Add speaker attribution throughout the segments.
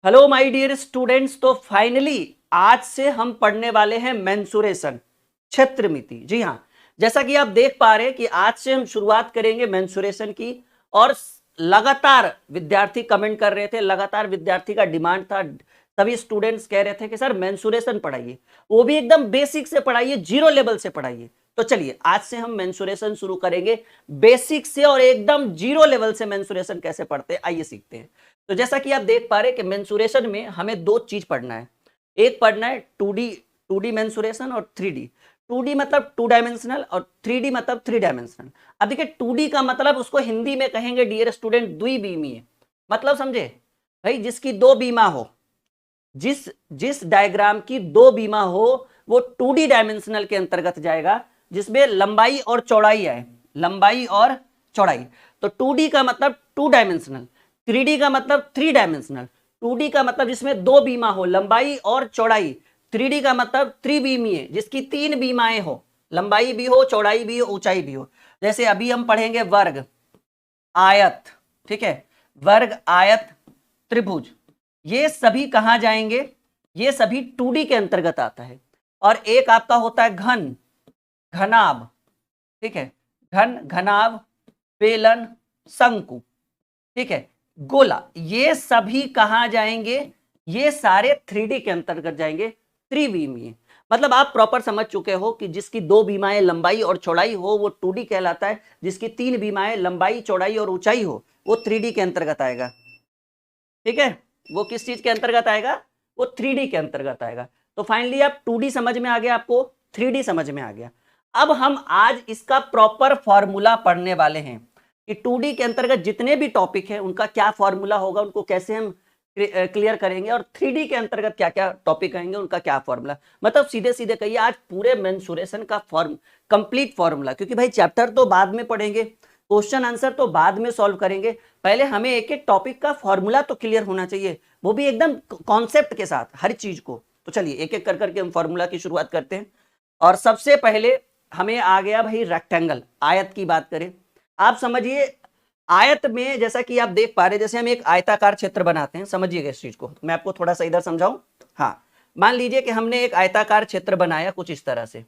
Speaker 1: Hello my dear students. तो finally आज से हम पढ़ने वाले हैं मेंसुरेशन, क्षेत्रमिति। जी हाँ, जैसा कि आप देख पा रहे हैं कि आज से हम शुरुआत करेंगे मेंसुरेशन की। और लगातार विद्यार्थी कमेंट कर रहे थे, लगातार विद्यार्थी का डिमांड था, सभी स्टूडेंट्स कह रहे थे कि सर मेंसुरेशन पढ़ाइए, वो भी एकदम बेसिक से पढ़ाइए, जीरो लेवल से पढ़ाइए। तो चलिए आज से हम मेंसुरेशन शुरू करेंगे बेसिक से, और एकदम जीरो लेवल से मेंसुरेशन कैसे पढ़ते हैं आइए सीखते हैं। तो जैसा कि आप देख पा रहे हैं कि मेंसुरेशन में हमें दो चीज पढ़ना है। एक पढ़ना है 2D मेंसुरेशन और 3D। 2D मतलब 2 डायमेंशनल और 3D मतलब 3 डायमेंशनल। अब देखिए 2D का मतलब उसको हिंदी में कहेंगे डियर स्टूडेंट द्विबीमीय। मतलब समझे भाई, जिसकी दो बीमा हो, जिस जिस डायग्राम की दो बीमा हो वो 2D डायमेंशनल के अंतर्गत जाएगा, जिसमें लंबाई और चौड़ाई आए, लंबाई और चौड़ाई। तो 2D का मतलब 2 डायमेंशनल, 3D का मतलब 3 डायमेंशनल। 2D का मतलब जिसमें दो बीमा हो, लंबाई और चौड़ाई। 3D का मतलब त्रिबीमीय, जिसकी तीन बीमाएं हो, लंबाई भी हो, चौड़ाई भी हो, ऊंचाई भी हो। जैसे अभी हम पढ़ेंगे वर्ग, आयत, ठीक है, वर्ग, आयत, त्रिभुज, ये सभी कहां जाएंगे? ये सभी 2D के अंतर्गत आता है। और एक आपका होता है घन, घनाभ, ठीक है, घन, घनाभ, बेलन, शंकु, ठीक है, गोला, ये सभी कहां जाएंगे? ये सारे 3D के अंतर्गत जाएंगे, त्रिविमीय। मतलब आप प्रॉपर समझ चुके हो कि जिसकी दो बीमाएं लंबाई और चौड़ाई हो वो 2D कहलाता है, जिसकी तीन बीमाएं लंबाई, चौड़ाई और ऊंचाई हो वो 3D के अंतर्गत आएगा। ठीक है, वो किस चीज के अंतर्गत आएगा? वो 3D के अंतर्गत आएगा। तो फाइनली आप 2D समझ में आ गया, आपको 3D समझ में आ गया। अब हम आज इसका प्रॉपर फॉर्मूला पढ़ने वाले हैं कि 2D के अंतर्गत जितने भी टॉपिक हैं उनका क्या फॉर्मूला होगा, उनको कैसे हम क्लियर करेंगे, और 3D के अंतर्गत क्या क्या टॉपिक आएंगे उनका क्या फॉर्मूला। मतलब सीधे सीधे कहिए आज पूरे मेंसुरेशन का कंप्लीट फॉर्मूला, क्योंकि भाई चैप्टर तो बाद में पढ़ेंगे, क्वेश्चन आंसर तो बाद में सॉल्व करेंगे, पहले हमें एक एक टॉपिक का फॉर्मूला तो क्लियर होना चाहिए, वो भी एकदम कॉन्सेप्ट के साथ हर चीज को। तो चलिए एक एक कर करके हम फॉर्मूला की शुरुआत करते हैं। और सबसे पहले हमें आ गया भाई रेक्टेंगल, आयत की बात करें। आप समझिए आयत में जैसा कि आप देख पा रहे हैं, जैसे हम एक आयताकार क्षेत्र बनाते हैं, समझिएगा इस चीज को, मैं आपको थोड़ा सा इधर समझाऊं। हाँ, मान लीजिए कि हमने एक आयताकार क्षेत्र बनाया कुछ इस तरह से,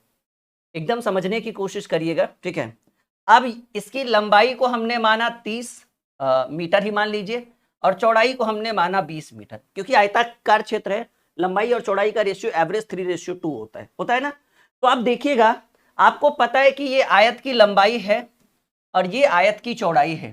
Speaker 1: एकदम समझने की कोशिश करिएगा, ठीक है। अब इसकी लंबाई को हमने माना 30 मीटर ही मान लीजिए, और चौड़ाई को हमने माना 20 मीटर, क्योंकि आयताकार क्षेत्र है, लंबाई और चौड़ाई का रेशियो एवरेज 3:2 होता है ना। तो आप देखिएगा, आपको पता है कि ये आयत की लंबाई है और ये आयत की चौड़ाई है।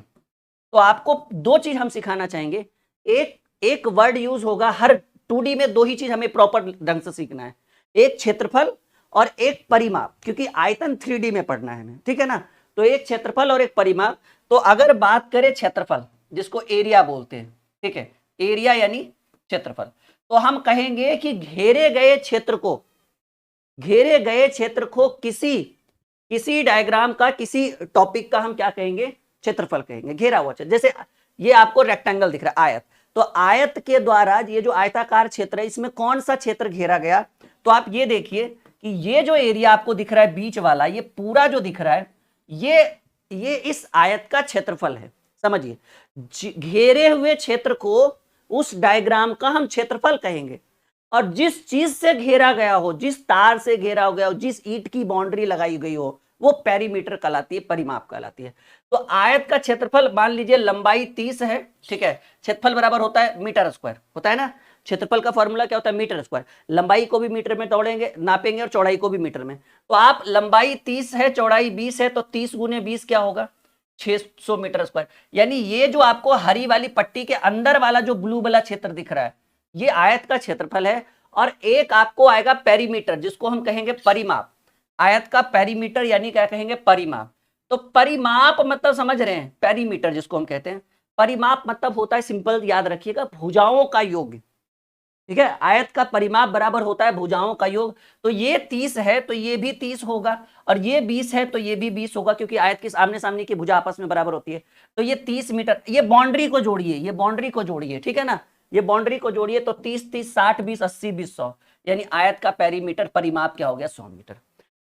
Speaker 1: तो आपको दो चीज हम सिखाना चाहेंगे। एक एक वर्ड यूज होगा हर 2D में, दो ही चीज हमें प्रॉपर ढंग से सीखना है, एक क्षेत्रफल और एक परिमाप, क्योंकि आयतन 3D में पढ़ना है हमें, ठीक है ना। तो एक क्षेत्रफल और एक परिमाप। तो अगर बात करें क्षेत्रफल, जिसको एरिया बोलते हैं, ठीक है, एरिया यानी क्षेत्रफल, तो हम कहेंगे कि घेरे गए क्षेत्र को किसी डायग्राम का, किसी टॉपिक का हम क्या कहेंगे? क्षेत्रफल कहेंगे, घेरा हुआ क्षेत्र। जैसे ये आपको रेक्टेंगल दिख रहा है, आयत, तो आयत के द्वारा ये जो आयताकार क्षेत्र है इसमें कौन सा क्षेत्र घेरा गया? तो आप ये देखिए कि ये जो एरिया आपको दिख रहा है बीच वाला, ये पूरा जो दिख रहा है, ये इस आयत का क्षेत्रफल है। समझिए, घेरे हुए क्षेत्र को उस डायग्राम का हम क्षेत्रफल कहेंगे। और जिस चीज से घेरा गया हो, जिस तार से घेरा गया हो, जिस ईंट की बाउंड्री लगाई गई हो, वो पेरीमीटर कहलाती है, परिमाप कहलाती है। तो आयत का क्षेत्रफल मान लीजिए लंबाई 30 है, ठीक है, क्षेत्रफल बराबर होता है मीटर स्क्वायर, होता है ना। क्षेत्रफल का फॉर्मूला क्या होता है? Metre square. लंबाई को भी मीटर में तोड़ेंगे, नापेंगे, और चौड़ाई को भी मीटर में। तो आप लंबाई 30 है, चौड़ाई 20 है, तो 30 गुने 20 क्या होगा? 600 मीटर स्क्वायर। यानी ये जो आपको हरी वाली पट्टी के अंदर वाला जो ब्लू वाला क्षेत्र दिख रहा है, ये आयत का क्षेत्रफल है। और एक आपको आएगा पेरीमीटर, जिसको हम कहेंगे परिमाप। आयत का पेरीमीटर यानी क्या कहेंगे? परिमाप। तो परिमाप मतलब समझ रहे हैं, पेरीमीटर जिसको हम कहते हैं, परिमाप मतलब होता है, सिंपल याद रखिएगा, भुजाओं का योग, ठीक है। आयत का परिमाप बराबर होता है भुजाओं का योग। तो ये 30 है तो ये भी 30 होगा, और ये 20 है तो ये भी 20 होगा, क्योंकि आयत की आमने सामने की भुजा आपस में बराबर होती है। तो ये 30 मीटर। ये बाउंड्री को जोड़िए, ये बाउंड्री को जोड़िए, ठीक है ना, ये बाउंड्री को जोड़िए, तो 30 30 60 20 80 20 100, यानी आयत का पेरीमीटर, परिमाप क्या हो गया? 100 मीटर।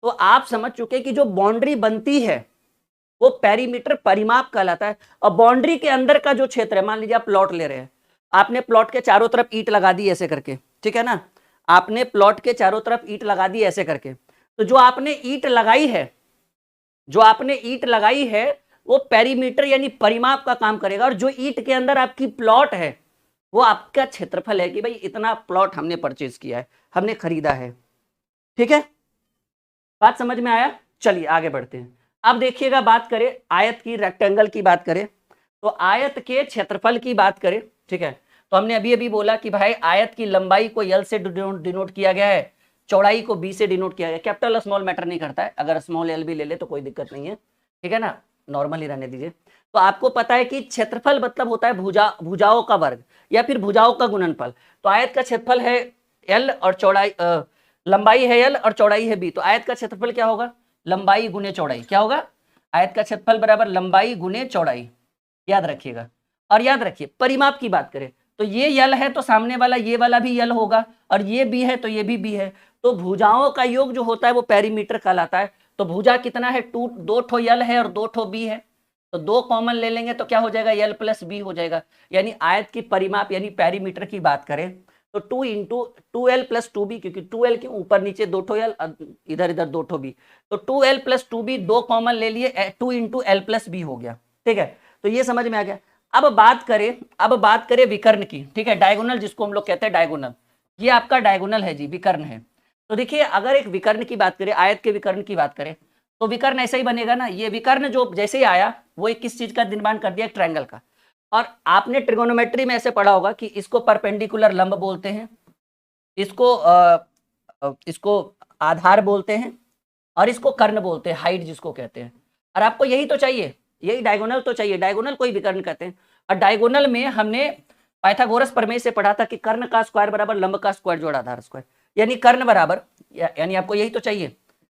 Speaker 1: तो आप समझ चुके कि जो बाउंड्री बनती है वो पेरीमीटर, परिमाप कहलाता है। और बाउंड्री के अंदर का जो क्षेत्र है, मान लीजिए आप प्लॉट ले रहे हैं, आपने प्लॉट के चारों तरफ ईंट लगा दी ऐसे करके, ठीक है ना, आपने प्लॉट के चारों तरफ ईंट लगा दी ऐसे करके, तो जो आपने ईंट लगाई है, जो आपने ईंट लगाई है वो पेरीमीटर यानी परिमाप का काम करेगा, और जो ईंट के अंदर आपकी प्लॉट है वो आपका क्षेत्रफल है कि भाई इतना प्लॉट हमने परचेज किया है, हमने खरीदा है। ठीक है, बात समझ में आया? चलिए आगे बढ़ते हैं। अब देखिएगा, बात करें आयत की, रेक्टेंगल की बात करें, तो आयत के क्षेत्रफल की बात करें, ठीक है, तो हमने अभी अभी बोला कि भाई आयत की लंबाई को L से डिनोट किया गया है, चौड़ाई को B से डिनोट किया गया। कैपिटल स्मॉल मैटर नहीं करता है, अगर स्मॉल L भी ले ले तो कोई दिक्कत नहीं है, ठीक है ना, नॉर्मल ही रहने दीजिए। तो आपको पता है कि क्षेत्रफल मतलब होता है भुजाओं का वर्ग या फिर भुजाओं का गुणनफल। तो आयत का क्षेत्रफल है L और चौड़ाई लंबाई है L और चौड़ाई है B, तो आयत का क्षेत्रफल क्या होगा? लंबाई गुने चौड़ाई। क्या होगा? आयत का क्षेत्रफल बराबर लंबाई गुने चौड़ाई, याद रखिएगा। और याद रखिए परिमाप की बात करें तो ये यल है तो सामने वाला ये वाला भी यल होगा, और ये बी है तो ये भी बी है, तो भुजाओं का योग जो होता है वो पेरीमीटर कहलाता है। तो भुजा कितना है? दो ठो यल है और दो ठो बी है, तो दो कॉमन ले लेंगे तो क्या हो जाएगा? यल प्लस बी हो जाएगा। यानी आयत की परिमाप यानी पेरीमीटर की बात करें तो 2 इंटू 2L प्लस 2B, क्योंकि 2L के ऊपर नीचे दो ठो यल, इधर इधर दो ठो बी, तो 2L प्लस 2B दो कॉमन ले लिए, 2 इंटू L प्लस बी हो गया। ठीक है, तो ये समझ में आ गया। अब बात करें विकर्ण की, ठीक है, डायगोनल जिसको हम लोग कहते हैं डायगोनल, ये आपका डायगोनल है जी, विकर्ण है। तो देखिए अगर एक विकर्ण की बात करें, आयत के विकर्ण की बात करें, तो विकर्ण ऐसा ही बनेगा ना। ये विकर्ण जो जैसे ही आया वो एक किस चीज का निर्माण कर दिया? ट्रायंगल का। और आपने ट्रिगोनोमेट्री में ऐसे पढ़ा होगा कि इसको परपेंडिकुलर लंब बोलते हैं, इसको आधार बोलते हैं, और इसको कर्ण बोलते हैं, हाइट जिसको कहते हैं। और आपको यही तो चाहिए, यही डायगोनल तो चाहिए, डायगोनल को ही विकर्ण कहते हैं। और डायगोनल में हमने पाइथागोरस प्रमेय से पढ़ा था कि कर्ण का स्क्वायर बराबर लंब का स्क्वायर जोड़ आधार स्क्वायर, यानी कर्ण बराबर, यानी आपको यही तो चाहिए,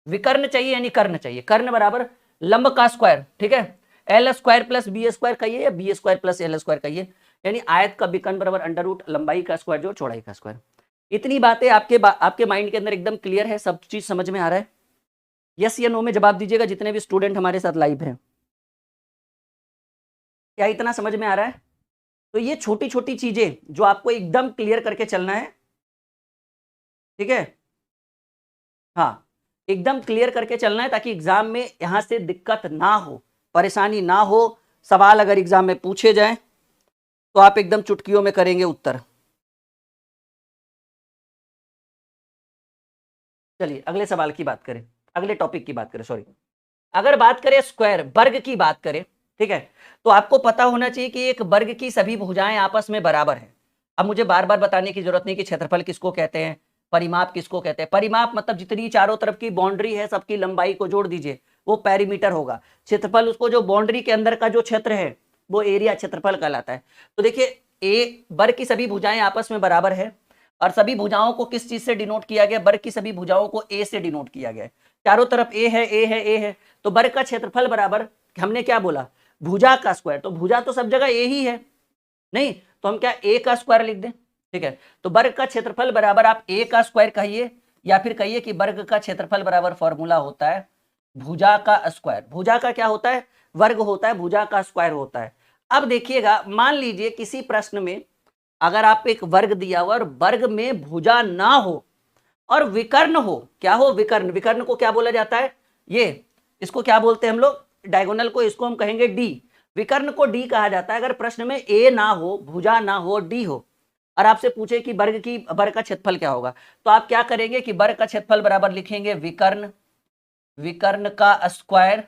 Speaker 1: विकर्ण चाहिए यानी कर्ण चाहिए, कर्ण बराबर लंब का स्क्वायर, ठीक है, L square plus B square कहिए या B square plus L square कहिए, यानी आयत का विकर्ण बराबर अंडर रूट लंबाई का स्क्वायर जो चौड़ाई का स्क्वायर। इतनी बातें आपके माइंड के अंदर एकदम क्लियर है, सब चीज समझ में आ रहा है? यस या नो में जवाब दीजिएगा जितने भी स्टूडेंट हमारे साथ लाइव हैं। क्या इतना समझ में आ रहा है? तो ये छोटी छोटी चीजें जो आपको एकदम क्लियर करके चलना है, ठीक है, हाँ, एकदम क्लियर करके चलना है ताकि एग्जाम में यहां से दिक्कत ना हो, परेशानी ना हो। सवाल अगर एग्जाम में पूछे जाए तो आप एकदम चुटकियों में करेंगे उत्तर। चलिए अगले सवाल की बात करें, अगले टॉपिक की बात करें, सॉरी, अगर बात करें स्क्वायर वर्ग की बात करें, ठीक है, तो आपको पता होना चाहिए कि एक वर्ग की सभी भुजाएं आपस में बराबर है। अब मुझे बार बार बताने की जरूरत नहीं कि क्षेत्रफल किसको कहते हैं, परिमाप किसको कहते हैं। परिमाप मतलब जितनी चारों तरफ की बाउंड्री है सबकी लंबाई को जोड़ दीजिए, वो पेरीमीटर होगा। क्षेत्रफल उसको जो बाउंड्री के अंदर का जो क्षेत्र है वो एरिया क्षेत्रफल कहलाता है। तो देखिए ए वर्ग की सभी भुजाएं आपस में बराबर है, और सभी भुजाओं को किस चीज से डिनोट किया गया? वर्ग की सभी भुजाओं को ए से डिनोट किया गया है। चारों तरफ ए है, ए है, ए है, तो वर्ग का क्षेत्रफल बराबर, हमने क्या बोला? भुजा का स्क्वायर। तो भुजा तो सब जगह ए ही है, नहीं तो हम क्या ए का स्क्वायर लिख दें, ठीक है। तो वर्ग का क्षेत्रफल बराबर आप ए का स्क्वायर कहिए, या फिर कहिए कि वर्ग का क्षेत्रफल बराबर फॉर्मूला होता है भुजा का स्क्वायर। भुजा का क्या होता है? वर्ग होता है, भुजा का स्क्वायर होता है। अब देखिएगा, मान लीजिए किसी प्रश्न में अगर आप एक वर्ग दिया हुआ और वर्ग में भुजा ना हो और विकर्ण हो, क्या हो? विकर्ण। विकर्ण को क्या बोला जाता है? ये, इसको क्या बोलते हैं हम लोग? डायगोनल को, इसको हम कहेंगे डी। विकर्ण को डी कहा जाता है अगर प्रश्न में ए ना हो, भुजा ना हो, डी हो, और आपसे पूछे कि वर्ग का क्षेत्रफल क्या होगा, तो आप क्या करेंगे कि वर्ग का क्षेत्रफल बराबर लिखेंगे विकर्ण का स्क्वायर,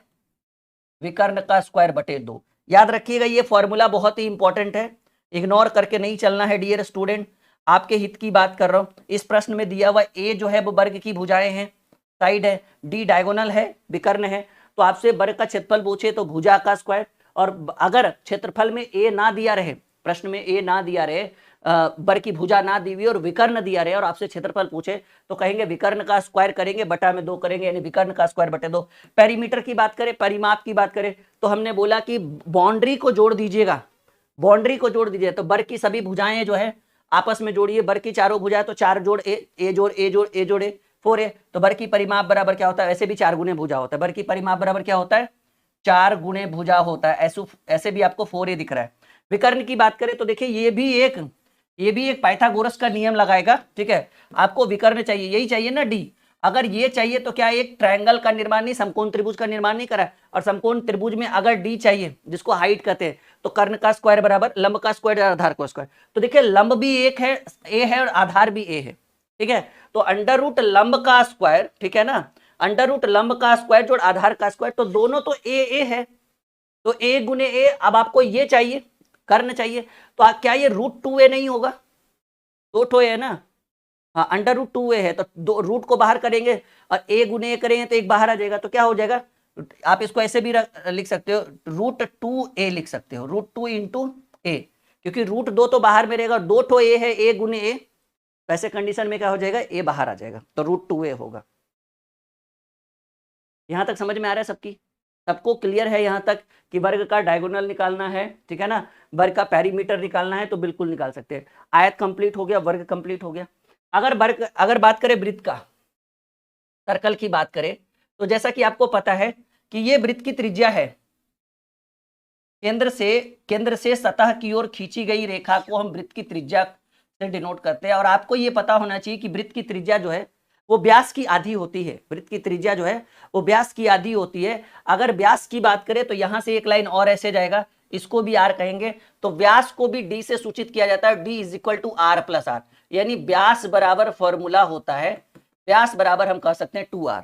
Speaker 1: विकर्ण का स्क्वायर बटे 2। याद रखिएगा ये फॉर्मूला बहुत ही इंपॉर्टेंट है, इग्नोर करके नहीं चलना है डियर स्टूडेंट, आपके हित की बात कर रहा हूं। इस प्रश्न में दिया हुआ ए जो है वो वर्ग की भुजाएं हैं, साइड है, डी डायगोनल है, विकर्ण है, तो आपसे वर्ग का क्षेत्रफल पूछे तो भुजा का स्क्वायर। और अगर क्षेत्रफल में ए ना दिया रहे, प्रश्न में ए ना दिया रहे, वर्ग की भुजा ना दी हुई और विकर्ण दिया रहे और आपसे क्षेत्रफल पूछे, तो कहेंगे विकर्ण का स्क्वायर करेंगे, बटा में 2 करेंगे, यानी विकर्ण का स्क्वायर बटे 2। पेरीमीटर की बात करें, परिमाप की बात करें, तो हमने बोला कि बाउंड्री को जोड़ दीजिएगा, बाउंड्री को जोड़ दीजिए। तो वर्ग की सभी भुजाएं जो है आपस में जोड़िए, वर्ग की चारों भुजाएं, तो 4 जोड़ ए जोड़ ए जोड़ ए जोड़ ए 4a। तो वर्ग की परिमाप बराबर क्या होता है? वैसे भी 4 गुने भुजा होता है, वर्ग की परिमाप बराबर क्या होता है? 4 गुने भुजा होता है। ऐसे भी आपको 4a दिख रहा है, विकर्ण की बात करें तो देखिए ये भी एक पाइथागोरस का नियम लगाएगा, ठीक है। आपको विकर्ण चाहिए, यही चाहिए ना डी। अगर ये चाहिए तो क्या एक ट्रायंगल का निर्माण नहीं, समकोण त्रिभुज का निर्माण नहीं करा, और समकोण त्रिभुज में अगर डी चाहिए जिसको हाइट कहते हैं, तो कर्ण का स्क्वायर बराबर लंब का स्क्वायर आधार का स्क्वायर। तो देखिए लंब भी एक है, ए है, और आधार भी ए है, ठीक है। तो अंडर रूट लंब का स्क्वायर, ठीक है ना, अंडर रूट लंब का स्क्वायर जोड़ आधार का स्क्वायर, तो दोनों तो ए है, तो ए गुने ए। अब आपको ये चाहिए, कर्ण चाहिए, तो क्या ये √2a नहीं होगा? दो ठो है ना, हाँ, अंडर रूट 2a है, तो दो रूट को बाहर करेंगे और ए गुने ए करेंगे तो एक बाहर आ जाएगा, तो क्या हो जाएगा? आप इसको ऐसे भी लिख सकते हो, √2a लिख सकते हो, √2 इंटू ए, क्योंकि √2 तो बाहर में रहेगा, दो ठो ए है, ए गुने ए, वैसे कंडीशन में क्या हो जाएगा? ए बाहर आ जाएगा, तो √2a होगा। यहां तक समझ में आ रहा है सबकी? सबको क्लियर है यहां तक कि वर्ग का डायगोनल निकालना है, ठीक है ना, वर्ग का पेरीमीटर निकालना है, तो बिल्कुल निकाल सकते हैं। आयत कंप्लीट हो गया, वर्ग कंप्लीट हो गया। अगर बात करें वृत्त का, सर्कल की बात करें, तो जैसा कि आपको पता है कि ये वृत्त की त्रिज्या है, केंद्र से सतह की ओर खींची गई रेखा को हम वृत्त की त्रिज्या से डिनोट करते हैं। और आपको ये पता होना चाहिए कि वृत्त की त्रिज्या जो है वो व्यास की आधी होती है, वृत्त की त्रिज्या जो है वो व्यास की आधी होती है। अगर व्यास की बात करें तो यहां से एक लाइन और ऐसे जाएगा, इसको भी आर कहेंगे, तो व्यास को भी डी से सूचित किया जाता है, D is equal to R plus R, यानी व्यास बराबर फॉर्मूला होता है, व्यास बराबर हम कह सकते हैं 2r,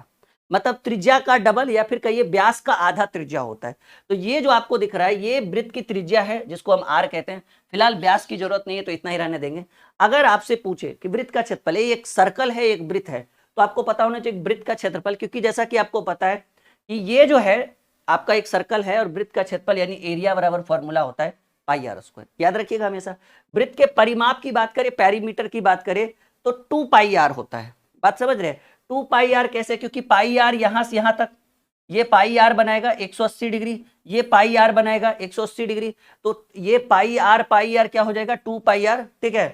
Speaker 1: मतलब त्रिज्या का डबल, या फिर कहिए व्यास का आधा त्रिज्या होता है। तो ये जो आपको दिख रहा है ये वृत्त की त्रिज्या है, जिसको हम आर कहते हैं। फिलहाल व्यास की जरूरत नहीं है तो इतना ही रहने देंगे। अगर आपसे पूछे कि वृत्त का क्षेत्रफल, एक सर्कल है एक वृत्त है, तो आपको पता होना चाहिए वृत्त का क्षेत्रफल, क्योंकि जैसा कि आपको पता है कि ये जो है आपका एक सर्कल है और वृत्त का क्षेत्रफल यानी एरिया बराबर फॉर्मूला होता है पाई आर स्क्वायर, याद रखिएगा हमेशा। वृत्त के परिमाप की बात करें, पेरीमीटर की बात करें, तो 2 पाई आर होता है, बात समझ रहे हैं? 2 पाई आर कैसे? क्योंकि पाई आर यहां से यहां तक, ये पाई आर बनाएगा 180 डिग्री, ये पाई आर बनाएगा 180 डिग्री, तो ये पाई आर क्या हो जाएगा? 2 पाई आर, ठीक है।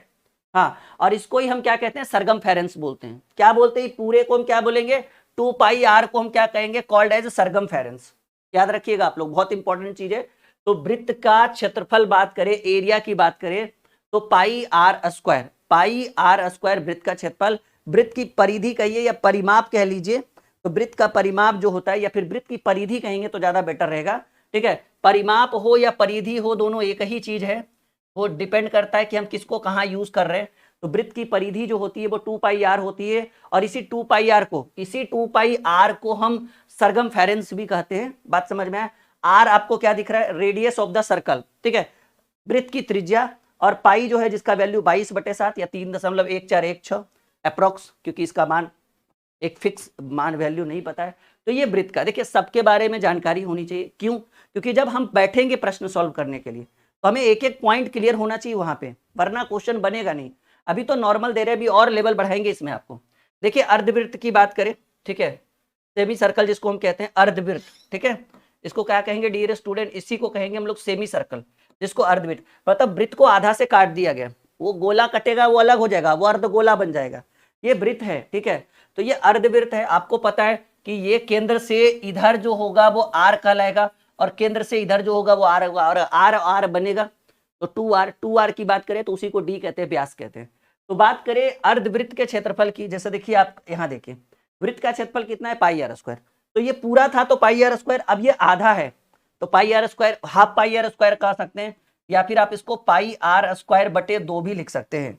Speaker 1: हाँ, और इसको ही हम क्या कहते हैं? सरगमफेरेंस बोलते हैं। क्या बोलते हैं? पूरे को हम क्या बोलेंगे? 2 पाई आर को हम क्या कहेंगे? कॉल्ड एज सरगमफेरेंस। याद रखिएगा आप लोग, बहुत इंपॉर्टेंट चीज है। तो वृत्त का क्षेत्रफल बात करें, एरिया की बात करें, तो पाई आर स्क्वायर वृत्त का क्षेत्रफल। वृत्त की परिधि कहिए या परिमाप कह लीजिए, तो वृत्त का परिमाप जो होता है, या फिर वृत्त की परिधि कहेंगे तो ज्यादा बेटर रहेगा, ठीक है। परिमाप हो या परिधि हो, दोनों एक ही चीज है, वो डिपेंड करता है कि हम किसको कहाँ यूज कर रहे हैं। तो वृत्त की परिधि जो होती है वो 2 पाई आर होती है, और इसी 2 पाई आर को हम सरगमफेरेंस भी कहते हैं। बात समझ में आया? आर आपको क्या दिख रहा है? रेडियस ऑफ द सर्कल, ठीक है, वृत्त की त्रिज्या, और पाई जो है जिसका वैल्यू 22/7 या 3.1416 अप्रोक्स, क्योंकि इसका मान एक फिक्स मान वैल्यू नहीं पता है। तो ये वृत्त का, देखिए सबके बारे में जानकारी होनी चाहिए। क्यों? क्योंकि जब हम बैठेंगे प्रश्न सॉल्व करने के लिए तो हमें एक एक पॉइंट क्लियर होना चाहिए वहां पे, वरना क्वेश्चन बनेगा नहीं। अभी तो नॉर्मल दे रहे हैं, अभी और लेवल बढ़ाएंगे इसमें आपको। देखिए अर्धवृत्त की बात करें, ठीक है, सेमी सर्कल जिसको हम कहते हैं अर्धवृत्त, ठीक है, इसको क्या कहेंगे डियर स्टूडेंट? इसी को कहेंगे हम लोग सेमी सर्कल, जिसको अर्धवृत्त, मतलब वृत्त को आधा से काट दिया गया, वो गोला कटेगा वो अलग हो जाएगा, वो अर्धगोला बन जाएगा, ये वृत्त है, ठीक है। तो ये अर्धवृत्त है। आपको पता है कि ये केंद्र से इधर जो होगा वो आर कहलाएगा, और केंद्र से इधर जो होगा वो आर होगा, और आर आर बनेगा तो 2r की बात करें तो उसी को डी कहते हैं, व्यास कहते हैं। तो बात करें अर्धवृत्त के क्षेत्रफल की, जैसे देखिए आप यहाँ देखिए वृत्त का क्षेत्रफल कितना है? Pi R square. तो ये पूरा था तो पाई आर स्क्वायर, अब ये आधा है तो pi R square, half pi R square कह सकते हैं, या फिर आप इसको पाई आर स्क्वायर बटे 2 भी लिख सकते हैं।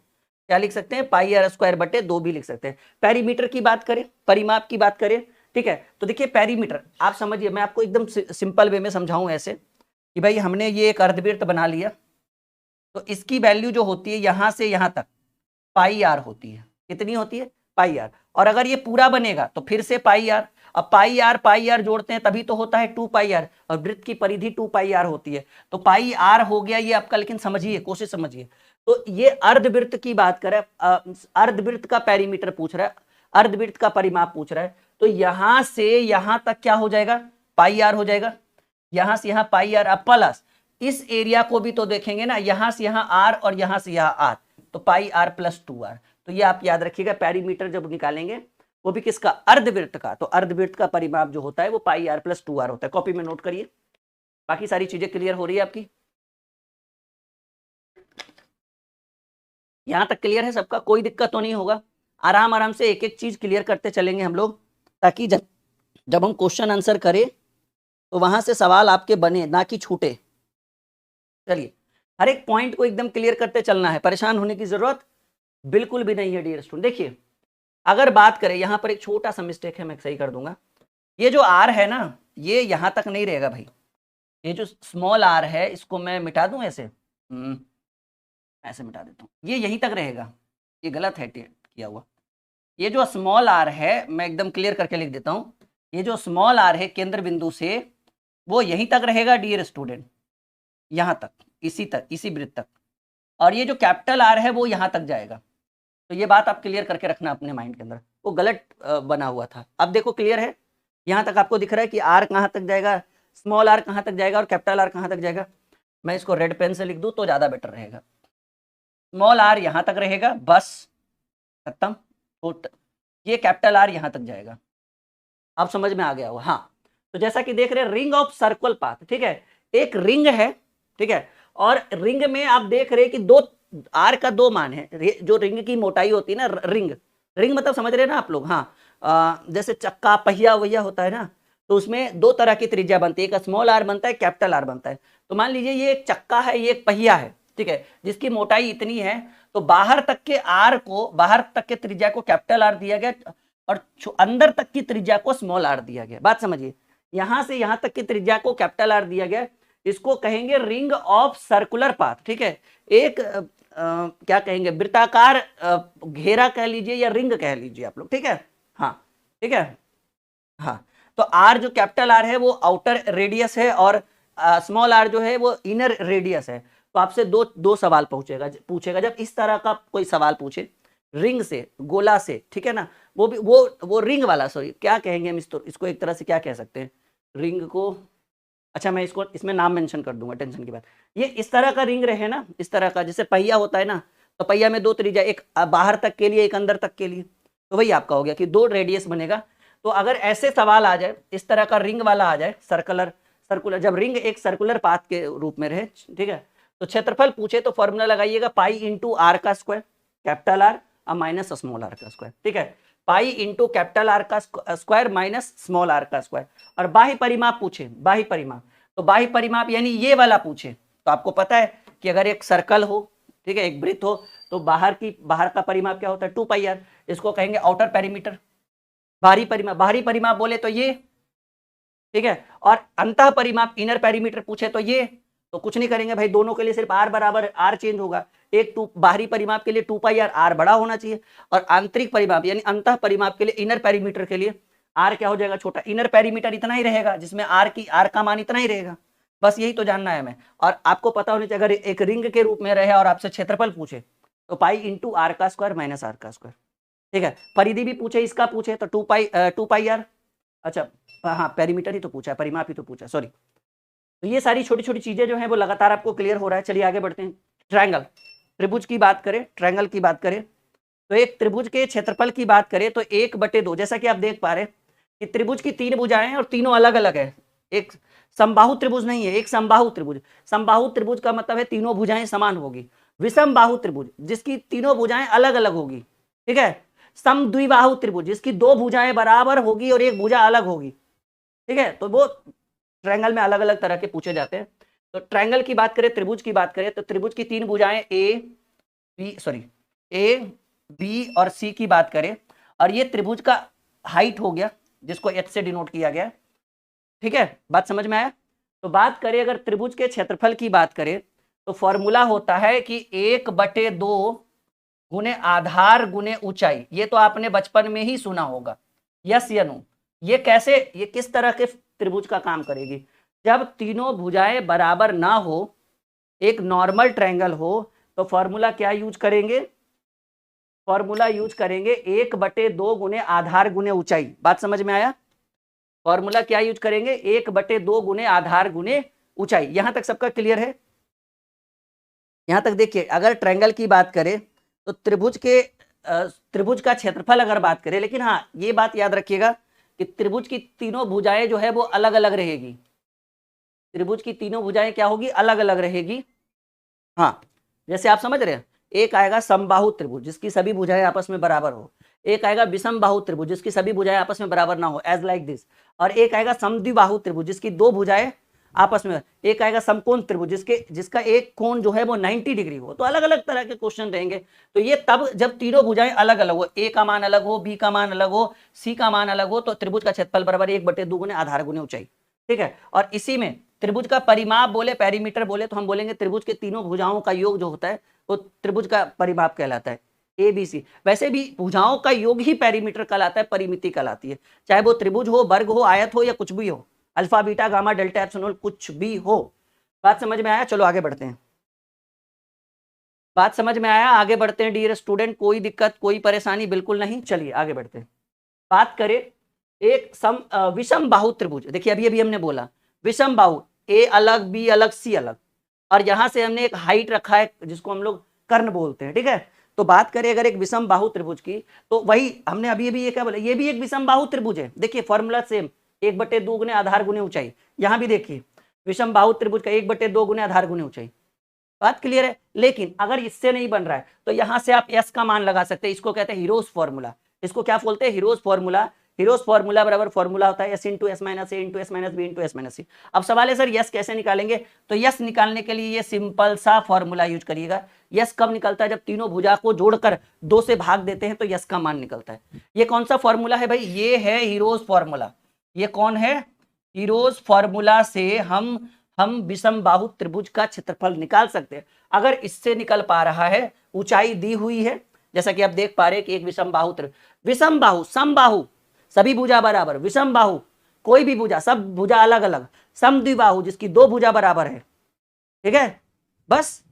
Speaker 1: क्या लिख सकते हैं? पाई आर स्क्वायर बटे 2 भी लिख सकते हैं। पेरीमीटर की बात करें, परिमाप की बात करें, ठीक है, तो देखिए पेरीमीटर आप समझिए, मैं आपको एकदम सिंपल वे में समझाऊं ऐसे कि भाई हमने ये एक अर्धवृत्त बना लिया, तो इसकी वैल्यू जो होती है यहां से यहां तक पाई आर होती है। कितनी होती है? Pi are. और अगर ये पूरा बनेगा तो फिर से पाई आर, अब पाई आर जोड़ते हैं तभी तो होता है 2 पाई आर, और वृत्त की परिधि 2 पाई आर होती है, तो पाई आर हो गया ये आपका। लेकिन समझिए, कोशिश समझिए, तो ये अर्धवृत्त की बात करें, अर्धवृत्त का पेरीमीटर पूछ रहा है, अर्धवृत्त का परिमाप पूछ रहा है, तो यहां से यहां तक क्या हो जाएगा? पाई आर हो जाएगा, यहां से यहां पाई आर, अब प्लस इस एरिया को भी तो देखेंगे ना, यहां से यहां आर और यहां से यहां आर, तो पाई आर प्लस 2r। तो ये आप याद रखिएगा, पेरीमीटर जब निकालेंगे वो भी किसका? अर्धवृत्त का। तो अर्धवृत्त का परिमाप जो होता है वो पाई आर प्लस 2r होता है। कॉपी में नोट करिए। बाकी सारी चीजें क्लियर हो रही है आपकी? यहां तक क्लियर है सबका? कोई दिक्कत तो नहीं होगा? आराम आराम से एक एक चीज क्लियर करते चलेंगे हम लोग, ताकि जब हम क्वेश्चन आंसर करें तो वहां से सवाल आपके बने, ना कि छूटे। चलिए, हर एक पॉइंट को एकदम क्लियर करते चलना है, परेशान होने की जरूरत बिल्कुल भी नहीं है डियर स्टूडेंट। देखिए, अगर बात करें, यहां पर एक छोटा सा मिस्टेक है, मैं सही कर दूंगा। ये जो आर है ना, ये यहां तक नहीं रहेगा भाई। ये जो स्मॉल आर है, इसको मैं मिटा दूं ऐसे, ऐसे मिटा देता हूं, ये यहीं तक रहेगा। ये गलत है किया हुआ। ये जो स्मॉल आर है, मैं एकदम क्लियर करके लिख देता हूं, ये जो स्मॉल आर है केंद्र बिंदु से, वो यहीं तक रहेगा डियर स्टूडेंट, यहां तक, इसी वृत्त तक। और ये जो कैपिटल आर है वो यहां तक जाएगा। तो ये बात आप क्लियर करके रखना अपने माइंड के अंदर, वो गलत बना हुआ था। अब देखो क्लियर है, यहां तक आपको दिख रहा है कि आर कहां तक जाएगा, स्मॉल आर कहां तक जाएगा और कैपिटल आर कहां तक जाएगा। मैं इसको रेड पेन से लिख दूं तो ज्यादा बेटर रहेगा। स्मॉल आर यहां तक रहेगा, बस खत्म। ये कैपिटल आर यहां तक जाएगा। आप समझ में आ गया हो? हाँ, तो जैसा कि देख रहे हैं, रिंग ऑफ सर्कल पाथ, ठीक है, एक रिंग है, ठीक है, और रिंग में आप देख रहे हैं कि दो आर का दो मान है। जो रिंग की मोटाई होती है ना, रिंग मतलब समझ रहे हैं ना आप लोग? हाँ, जैसे चक्का पहिया वहिया होता है ना, तो उसमें दो तरह की त्रिज्या बनती है, एक स्मॉल आर बनता है, कैपिटल आर बनता है। तो मान लीजिए ये एक चक्का है, ये एक पहिया है, ठीक है, जिसकी मोटाई इतनी है, तो बाहर तक के त्रिज्या को कैपिटल आर दिया गया और अंदर तक की त्रिज्या को स्मॉल आर दिया गया। बात समझिए, यहां से यहां तक की त्रिज्या को कैपिटल आर दिया गया, इसको कहेंगे रिंग ऑफ सर्कुलर पाथ, ठीक है। एक क्या कहेंगे, वृत्ताकार घेरा कह लीजिए या रिंग कह लीजिए आप लोग, ठीक है। हाँ, ठीक है। हाँ, तो आर जो कैपिटल आर है वो आउटर रेडियस है और स्मॉल आर जो है वो इनर रेडियस है। तो आपसे दो सवाल पूछेगा जब इस तरह का कोई सवाल पूछे, रिंग से, गोला से, ठीक है ना, वो भी वो रिंग वाला, सॉरी क्या कहेंगे हम इसको एक तरह से क्या कह सकते हैं रिंग को। अच्छा, मैं इसमें नाम मेंशन कर दूंगा, टेंशन की बात। ये इस तरह का रिंग रहे ना, इस तरह का, जैसे पहिया होता है ना, तो पहिया में दो त्रिज्या, एक बाहर तक के लिए, एक अंदर तक के लिए, तो वही आपका हो गया कि दो रेडियस बनेगा। तो अगर ऐसे सवाल आ जाए, इस तरह का रिंग वाला आ जाए, सर्कुलर, जब रिंग एक सर्कुलर पाथ के रूप में रहे, ठीक है, तो क्षेत्रफल पूछे तो फॉर्मूला लगाइएगा पाई इंटू आर का स्क्वायर, कैपिटल आर और माइनस स्मॉल आर का स्क्वायर, ठीक है, पाई इंटू कैपिटल आर का स्क्वायर माइनस स्मॉल आर का स्क्वायर। और बाह्य परिमाप पूछे, बाह्य परिमाप, तो बाह्य परिमाप यानी ये वाला पूछे, तो आपको पता है कि अगर एक सर्कल हो, ठीक है, एक वृत्त हो, तो बाहर का परिमाप क्या होता है, 2πr, इसको कहेंगे आउटर पेरीमीटर। बाहरी परिमाप बोले तो ये, ठीक है, और अंतः परिमाप इनर पेरीमीटर पूछे तो ये। तो कुछ नहीं करेंगे भाई, दोनों के लिए सिर्फ आर बराबर आर चेंज होगा। बाहरी परिमाप के लिए 2πr, आर बड़ा होना चाहिए, और आंतरिक परिमाप यानी अंतः परिमाप के लिए, इनर पेरीमीटर के लिए आर क्या हो जाएगा, छोटा। इनर पेरीमीटर इतना ही रहेगा, जिसमें आर का मान इतना ही रहेगा। बस यही तो जानना है हमें। और आपको पता होना चाहिए, अगर एक रिंग के रूप में रहे और आपसे क्षेत्रफल पूछे तो पाई इंटू आर का स्क्वायर माइनस आर का स्क्वायर, ठीक है। परिधि भी पूछे, इसका पूछे तो 2πr। अच्छा हाँ, पेरीमीटर ही तो पूछा है, परिमाप ही तो पूछा, सॉरी। तो ये सारी छोटी छोटी चीजें जो है वो लगातार आपको क्लियर हो रहा है। चलिए आगे बढ़ते हैं। ट्रायंगल, त्रिभुज की बात करें, ट्रायंगल की बात करें, तो एक त्रिभुज के क्षेत्रफल की बात करें तो 1/2, जैसा कि आप देख पा रहे हैं कि त्रिभुज की 3 भुजाएं हैं और तीनों अलग अलग है। एक समबाहु त्रिभुज नहीं है, एक समबाहु त्रिभुज। समबाहु त्रिभुज का मतलब है तीनों भुजाएं समान होगी। विषम बाहु त्रिभुज, जिसकी तीनों भुजाएं अलग अलग होगी, ठीक है। समद्विबाहु त्रिभुज, जिसकी 2 भुजाएं बराबर होगी और एक भुजा अलग होगी, ठीक है। तो वो ट्रायंगल में अलग अलग तरह के पूछे जाते हैं। तो ट्रायंगल की बात करें, त्रिभुज की बात करें, तो त्रिभुज की 3 भुजाएं ए बी और सी की बात करें, और ये त्रिभुज का हाइट हो गया, जिसको h से डिनोट किया गया, ठीक है। बात समझ में आया? तो बात करें अगर त्रिभुज के क्षेत्रफल की बात करें, तो फॉर्मूला होता है कि 1/2 गुने आधार गुने ऊंचाई। ये तो आपने बचपन में ही सुना होगा, यस या नो? ये कैसे, ये किस तरह के त्रिभुज का काम करेगी? जब तीनों भुजाएं बराबर ना हो, एक नॉर्मल ट्रायंगल हो, तो फॉर्मूला क्या यूज करेंगे? फॉर्मूला यूज करेंगे 1/2 गुने आधार गुने ऊंचाई। बात समझ में आया? फॉर्मूला क्या यूज करेंगे? 1/2 गुने आधार गुने ऊंचाई। यहां तक सबका क्लियर है? यहां तक देखिए, अगर ट्रायंगल की बात करें तो त्रिभुज का क्षेत्रफल अगर बात करें, लेकिन हाँ ये बात याद रखिएगा कि त्रिभुज की तीनों भुजाएं जो है वो अलग अलग रहेगी। त्रिभुज की तीनों भुजाएं क्या होगी? अलग अलग रहेगी। हाँ, जैसे आप समझ रहे हैं एक आएगा समबाहु त्रिभुज जिसकी सभी भुजाएं आपस में बराबर हो, एक आएगा विषम बाहु त्रिभुज जिसकी सभी भुजाएं आपस में बराबर ना हो, एज लाइक दिस, और एक आएगा समद्विबाहु त्रिभुज जिसकी दो भुजाएं आपस में, एक आएगा समकोण त्रिभुज जिसका एक कोण जो है वो 90 डिग्री हो। तो अलग अलग तरह के क्वेश्चन रहेंगे। तो ये तब जब तीनों भुजाएं अलग अलग हो, ए का मान अलग हो, बी का मान अलग हो, सी का मान अलग हो, तो त्रिभुज का क्षेत्रफल बराबर 1/2 गुने आधार गुने ऊंचाई। ठीक है, और इसी में त्रिभुज का परिमाप बोले, पेरीमीटर बोले, तो हम बोलेंगे त्रिभुज के तीनों भुजाओं का योग जो होता है वो त्रिभुज का परिमाप कहलाता है, ए बी सी। वैसे भी भुजाओं का योग ही पेरीमीटर कहलाता है, परिमिति कहलाती है, चाहे वो त्रिभुज हो, वर्ग हो, आयत हो या कुछ भी हो, alpha beta gamma delta epsilon कुछ भी हो। बात समझ में आया? चलो आगे बढ़ते हैं। बात समझ में आया? आगे बढ़ते हैं डियर स्टूडेंट, कोई दिक्कत कोई परेशानी बिल्कुल नहीं। चलिए आगे बढ़ते हैं। बात करें एक विषम बाहु त्रिभुज। देखिए अभी अभी हमने बोला विषम बाहु, ए अलग, बी अलग, सी अलग, और यहां से हमने एक हाइट रखा है जिसको हम लोग कर्ण बोलते हैं। ठीक है, तो बात करें अगर एक विषम बाहु त्रिभुज की, तो वही हमने अभी अभी ये क्या बोला, ये भी एक विषम बाहु त्रिभुज है। देखिए फॉर्मूला सेम, 1/2 गुने आधार गुने ऊंचाई। यहां भी देखिए विषम बाहु त्रिभुज का 1/2 गुने आधार गुने ऊंचाई। बात क्लियर है? लेकिन अगर इससे नहीं बन रहा है तो यहां से आप एस का मान लगा सकते हैं। इसको कहते हैं हीरोज फॉर्मूला। इसको क्या बोलते हैं? Hero's formula. हीरोज फॉर्मूला बराबर फॉर्मूला होता है S into S minus A into S minus B into S minus C. अब सवाल है सर यस कैसे निकालेंगे? तो यस निकालने के लिए ये सिंपल सा फॉर्मूला यूज करिएगा। यस कब निकलता है? जब तीनों भुजा को जोड़कर 2 से भाग देते हैं तो यस का मान निकलता है। ये कौन सा फॉर्मूला है भाई? ये है हीरोज फॉर्मूला। ये कौन है? हीरोज फॉर्मूला से हम विषम बाहु त्रिभुज का क्षेत्रफल निकाल सकते हैं। अगर इससे निकल पा रहा है, ऊंचाई दी हुई है, जैसा कि आप देख पा रहे हैं कि एक विषम बाहु त्रिभुज, विषम बाहु, समबाहु सभी भुजा बराबर, विषम बाहु कोई भी भुजा, सब भुजा अलग अलग, समद्विबाहु जिसकी 2 भुजा बराबर है। ठीक है, बस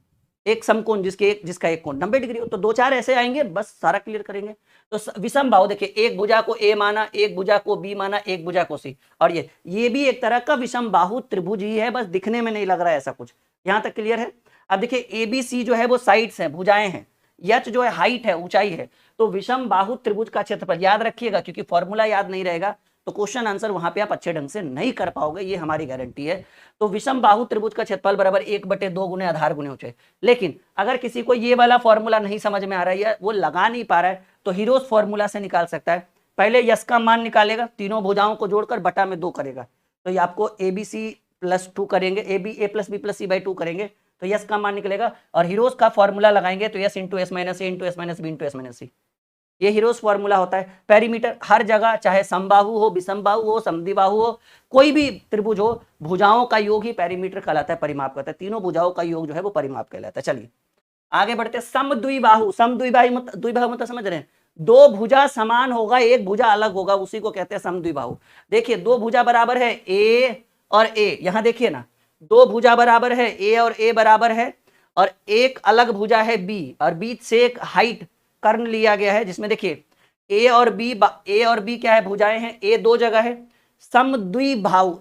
Speaker 1: एक समकोण जिसका एक कोण 90 डिग्री हो, तो 2-4 ऐसे आएंगे, बस सारा क्लियर करेंगे। तो विषम बाहु देखिए, एक भुजा को ए माना, एक भुजा को बी माना, एक भुजा को सी, और ये भी एक तरह का विषम बाहु त्रिभुज ही है, बस दिखने में नहीं लग रहा है ऐसा कुछ। यहां तक क्लियर है? अब देखिए ए बी सी जो है वो साइड्स हैं, भुजाएं हैं, एच जो है हाइट है, ऊंचाई है। तो विषम बाहु त्रिभुज का क्षेत्रफल याद रखिएगा, क्योंकि फॉर्मूला याद नहीं रहेगा तो क्वेश्चन आंसर वहां पे आप अच्छे ढंग से नहीं कर पाओगे, ये हमारी गारंटी है। तो विषम बाहु त्रिभुज का क्षेत्रफल बराबर 1/2 गुने आधार गुने ऊंचाई। लेकिन अगर किसी को ये वाला फॉर्मूला नहीं समझ में आ रहा है या वो लगा नहीं पा रहा है तो हीरोज फॉर्मूला से निकाल सकता है। पहले यस का मान निकालेगा, तीनों भुजाओं को जोड़कर बटा में 2 करेगा, तो ये आपको ए बी सी प्लस 2 करेंगे, A plus B plus C by 2 करेंगे, तो यस का मान निकलेगा। और हीरोज का फॉर्मूला लगाएंगे तो S into S minus A into S minus B into S minus C, ये हीरोज फॉर्मूला होता है। पेरीमीटर हर जगह, चाहे समबाहु हो, विषमबाहु हो, समद्विबाहु हो, कोई भी त्रिभुज हो, भुजाओं का योग ही पेरीमीटर कहलाता है, परिमाप कहलाता है। तीनों भुजाओं का योग जो है वो परिमाप कहलाता है। चलिए आगे बढ़ते हैं। समद्विबाहु, द्विबाहु मतलब समझ रहे हैं, 2 भुजा समान होगा, एक भुजा अलग होगा, उसी को कहते हैं समद्विबाहु। देखिए 2 भुजा बराबर है ए और ए, यहां देखिए ना, 2 भुजा बराबर है ए और ए बराबर है, और एक अलग भुजा है बी, और बीच से एक हाइट कर्ण लिया गया है, जिसमें देखिए ए और बी क्या है? भुजाएं हैं। ए 2 जगह है। समद्विबाहु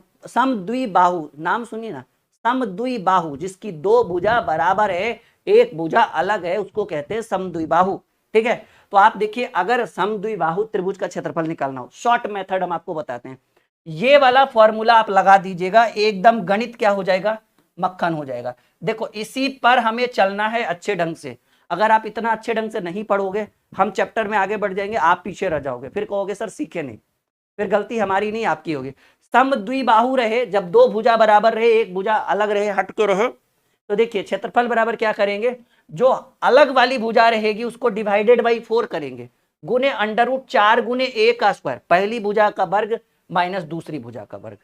Speaker 1: नाम सुनिए ना, समद्विबाहु जिसकी 2 भुजा बराबर है, एक भुजा अलग है, उसको कहते हैं समद्विबाहु। ठीक है, तो आप देखिए अगर समद्विबाहु त्रिभुज का क्षेत्रफल निकालना हो, शॉर्ट मेथड हम आपको बताते हैं, ये वाला फॉर्मूला आप लगा दीजिएगा, एकदम गणित क्या हो जाएगा? मक्खन हो जाएगा। देखो इसी पर हमें चलना है अच्छे ढंग से। अगर आप इतना अच्छे ढंग से नहीं पढ़ोगे, हम चैप्टर में आगे बढ़ जाएंगे, आप पीछे रह जाओगे, फिर कहोगे सर सीखे नहीं, फिर गलती हमारी नहीं आपकी होगी। समद्विबाहु रहे, जब 2 भुजा बराबर रहे, एक भुजा अलग रहे, हटके रहे, तो देखिए क्षेत्रफल बराबर क्या करेंगे? जो अलग वाली भुजा रहेगी उसको डिवाइडेड बाई 4 करेंगे, गुने √4 गुने ए का स्क्वायर, पहली भुजा का वर्ग माइनस दूसरी भुजा का वर्ग,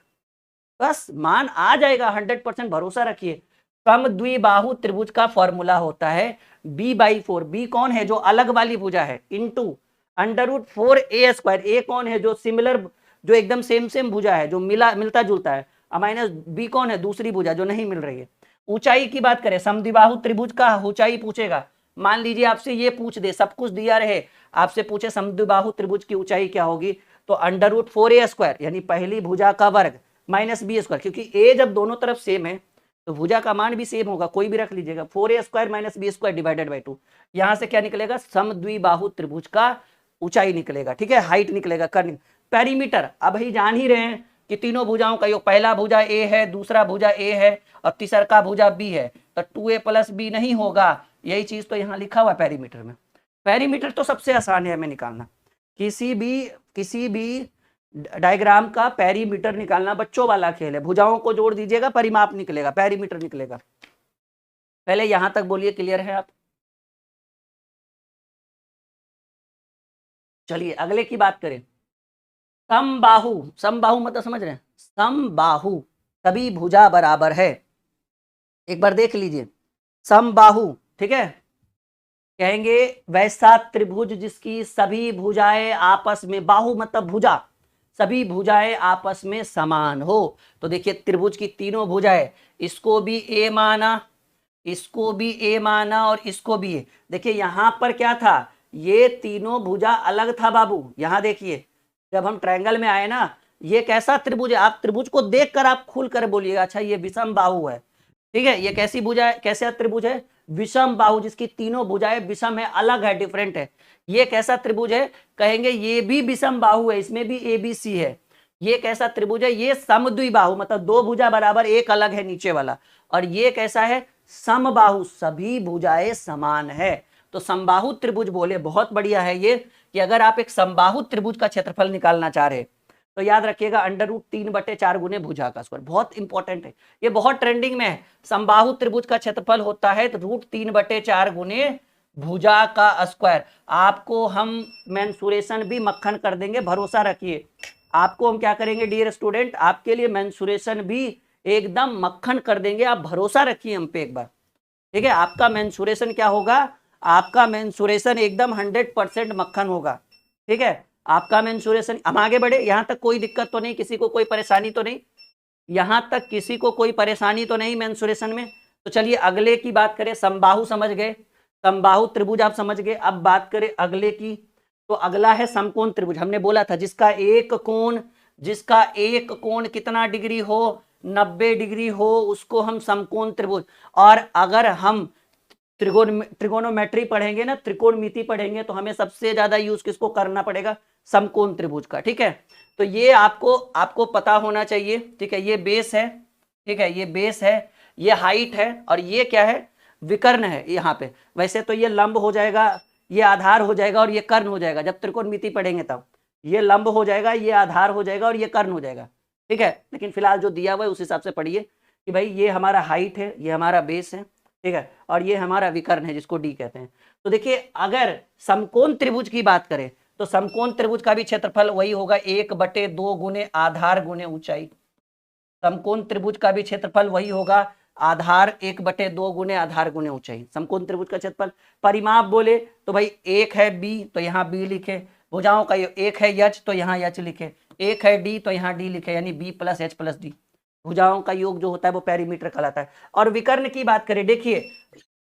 Speaker 1: बस मान आ जाएगा, 100% भरोसा रखिए। समद्विबाहु त्रिभुज का फॉर्मूला होता है b/4। बी कौन है? जो अलग वाली भुजा है, इंटू √4a²। ए कौन है? जो सिमिलर, जो एकदम सेम भुजा है, जो मिलता जुलता है, माइनस बी कौन है? दूसरी भुजा जो नहीं मिल रही है। ऊंचाई की बात करें, समद्विबाहु त्रिभुज का ऊंचाई पूछेगा, मान लीजिए आपसे ये पूछ दे, सब कुछ दिया रहे, आपसे पूछे समद्विबाहु त्रिभुज की ऊंचाई क्या होगी, तो √4a² यानी पहली भुजा का वर्ग माइनस b², क्योंकि a जब दोनों तरफ सेम है तो भुजा का मान भी सेम होगा, कोई भी रख लीजिएगा, 4a² minus b² divided by 2। यहां से क्या निकलेगा? समद्विबाहु त्रिभुज का ऊंचाई निकलेगा। ठीक है, हाइट निकलेगा, कर्ण। पेरीमीटर अब ही जान ही रहे हैं कि तीनों भुजाओं का योग, पहला भुजा ए है, दूसरा भुजा ए है और तीसरा का भुजा बी है, तो 2a प्लस बी नहीं होगा। यही चीज तो यहाँ लिखा हुआ पेरीमीटर में। पेरीमीटर तो सबसे आसान है हमें निकालना, किसी भी डायग्राम का पेरीमीटर निकालना बच्चों वाला खेल है। भुजाओं को जोड़ दीजिएगा, परिमाप निकलेगा, पेरीमीटर निकलेगा। पहले यहां तक बोलिए, क्लियर है आप? चलिए अगले की बात करें। समबाहु, समबाहु मतलब समझ रहे हैं, समबाहु तभी भुजा बराबर है। एक बार देख लीजिए, समबाहु, ठीक है, कहेंगे वैसा त्रिभुज जिसकी सभी भुजाएं आपस में, बाहु मतलब भुजा, सभी भुजाएं आपस में समान हो। तो देखिए त्रिभुज की तीनों भुजाएं, इसको भी ए माना, इसको भी ए माना और इसको भी ए। देखिए यहां पर क्या था, ये तीनों भुजा अलग था बाबू। यहां देखिए जब हम ट्रायंगल में आए ना, ये कैसा त्रिभुज है, आप त्रिभुज को देखकर आप खुल कर बोलिएगा अच्छा ये विषम बाहु है, ठीक है। ये कैसी भुजा है, कैसा त्रिभुज है, विषम बाहु, जिसकी तीनों भुजाएं विषम है, अलग है, डिफरेंट है। ये कैसा त्रिभुज है, कहेंगे ये भी विषम बाहु है, इसमें भी ए बी सी है। ये कैसा त्रिभुज है, ये समद्विबाहु मतलब दो भुजा बराबर, एक अलग है नीचे वाला। और ये कैसा है, समबाहु, सभी भुजाएं समान है। तो समबाहु त्रिभुज बोले, बहुत बढ़िया है ये, कि अगर आप एक समबाहु त्रिभुज का क्षेत्रफल निकालना चाह रहे तो याद रखिएगा √3/4 गुने भुजा का स्क्वायर। बहुत इंपॉर्टेंट है, ये बहुत ट्रेंडिंग में है। समबाहु त्रिभुज का क्षेत्रफल होता है तो √3/4 गुने भुजा का स्क्वायर। आपको हम मेंसुरेशन भी मक्खन कर देंगे, भरोसा रखिए। आपको हम क्या करेंगे डियर स्टूडेंट, आपके लिए मेंसुरेशन भी एकदम मक्खन कर देंगे, आप भरोसा रखिए हम पे एक बार, ठीक है। आपका मेंसुरेशन क्या होगा, आपका मेंसुरेशन एकदम 100% मक्खन होगा, ठीक है। आपका मेंसुरेशन, हम आगे बढ़े, यहां तक कोई दिक्कत तो नहीं, किसी को कोई परेशानी तो नहीं, यहां तक किसी को कोई परेशानी तो नहीं मेंसुरेशन में। तो चलिए अगले की बात करें, समबाहु समझ गए, समबाहु त्रिभुज आप समझ गए। अब बात करें अगले की, तो अगला है समकोण त्रिभुज। हमने बोला था जिसका एक कोण कितना डिग्री हो, 90 डिग्री हो, उसको हम समकोण त्रिभुज। और अगर हम त्रिगोनोमेट्री पढ़ेंगे ना, त्रिकोणमिति पढ़ेंगे, तो हमें सबसे ज्यादा यूज किसको करना पड़ेगा, समकोण त्रिभुज का, ठीक है। तो ये आपको पता होना चाहिए, ठीक है। ये बेस है, ठीक है, ये बेस है, ये हाइट है, और ये क्या है, विकर्ण है यहाँ पे। वैसे तो ये लंब हो जाएगा, ये आधार हो जाएगा, और ये कर्ण हो जाएगा। जब त्रिकोणमिति पढ़ेंगे तब ये लंब हो जाएगा, ये आधार हो जाएगा, और ये कर्ण हो जाएगा, ठीक है। लेकिन फिलहाल जो दिया हुआ है उस हिसाब से पढ़िए कि भाई ये हमारा हाइट है, ये हमारा बेस है, ठीक है, और ये हमारा विकर्ण है जिसको डी कहते हैं। तो देखिए अगर समकोण त्रिभुज की बात करें तो समकोण त्रिभुज का भी क्षेत्रफल वही होगा, 1/2 गुने आधार गुने ऊंचाई। समकोण त्रिभुज का भी क्षेत्रफल वही होगा, आधार 1/2 गुने आधार गुने ऊंचाई। समकोण त्रिभुज का क्षेत्रफल, परिमाप बोले तो भाई एक है बी तो यहाँ बी लिखे, भुजाओं का एक है यच तो यहाँ यच लिखे, एक है डी तो यहाँ डी लिखे, यानी B plus H plus D. भुजाओं का योग जो होता है वो पेरीमीटर कहलाता है। और विकर्ण की बात करें, देखिए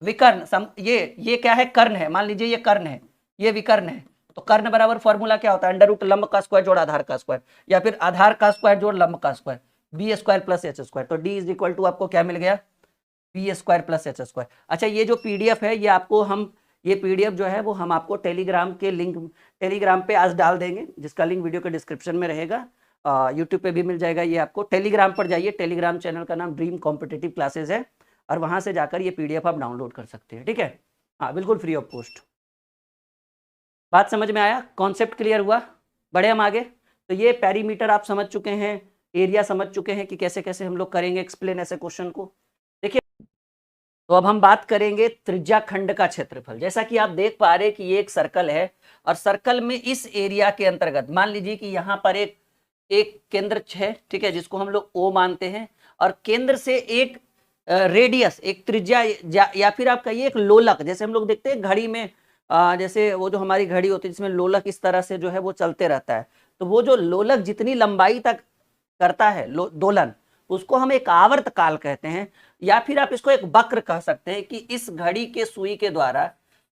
Speaker 1: विकर्ण ये क्या है, कर्ण है, मान लीजिए ये कर्ण है, ये विकर्ण है। तो कर्ण बराबर फॉर्मूला क्या होता है, √ लंब का स्क्वायर जोड़ आधार का स्क्वायर, या फिर आधार का स्क्वायर जोड़ लंब का स्क्वायर, b² + h²। तो d = आपको क्या मिल गया, b² + h²। अच्छा ये जो पीडीएफ है, ये आपको हम, ये पीडीएफ जो है वो हम आपको टेलीग्राम के लिंक, टेलीग्राम पे आज डाल देंगे, जिसका लिंक वीडियो के डिस्क्रिप्शन में रहेगा। यूट्यूब पे भी मिल जाएगा। ये आपको टेलीग्राम पर जाइए, टेलीग्राम चैनल का नाम ड्रीम कॉम्पिटिटिव क्लासेस है, और वहां से जाकर ये पीडीएफ आप डाउनलोड कर सकते हैं, ठीक है। हाँ बिल्कुल फ्री ऑफ कॉस्ट। बात समझ में आया, कॉन्सेप्ट क्लियर हुआ, बढ़े हम आगे। तो ये पेरीमीटर आप समझ चुके हैं, एरिया समझ चुके हैं कि कैसे कैसे हम लोग करेंगे एक्सप्लेन ऐसे क्वेश्चन को। देखिए तो अब हम बात करेंगे त्रिज्या खंड का क्षेत्रफल। जैसा कि आप देख पा रहे हैं कि ये एक सर्कल है, और सर्कल में इस एरिया के अंतर्गत मान लीजिए कि यहाँ पर एक केंद्र है, ठीक है, जिसको हम लोग O मानते हैं, और केंद्र से एक रेडियस, एक त्रिज्या, या फिर आप कहिए एक लोलक, जैसे हम लोग देखते हैं घड़ी में, जैसे वो जो हमारी घड़ी होती है जिसमें लोलक इस तरह से जो है वो चलते रहता है, तो वो जो लोलक जितनी लंबाई तक करता है दोलन, उसको हम एक आवर्त काल कहते हैं। या फिर आप इसको एक वक्र कह सकते हैं कि इस घड़ी के सुई के द्वारा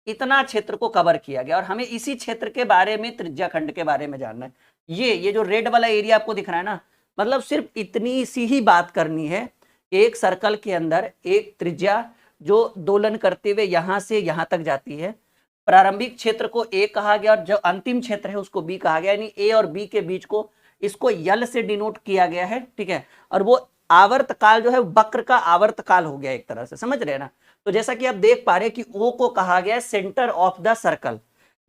Speaker 1: इतना क्षेत्र को कवर किया गया, और हमें इसी क्षेत्र के बारे में, त्रिज्या खंड के बारे में जानना है। ये जो रेड वाला एरिया आपको दिख रहा है ना, मतलब सिर्फ इतनी सी ही बात करनी है, एक सर्कल के अंदर एक त्रिज्या जो दोलन करते हुए यहां से यहां तक जाती है, प्रारंभिक क्षेत्र को ए कहा गया, और जो अंतिम क्षेत्र है उसको बी कहा गया, यानी ए और बी के बीच को इसको यल से डिनोट किया गया है, ठीक है। और वो आवर्तकाल जो है वक्र का आवर्तकाल हो गया एक तरह से, समझ रहे हैं ना। तो जैसा कि आप देख पा रहे हैं कि ओ को कहा गया सेंटर ऑफ द सर्कल,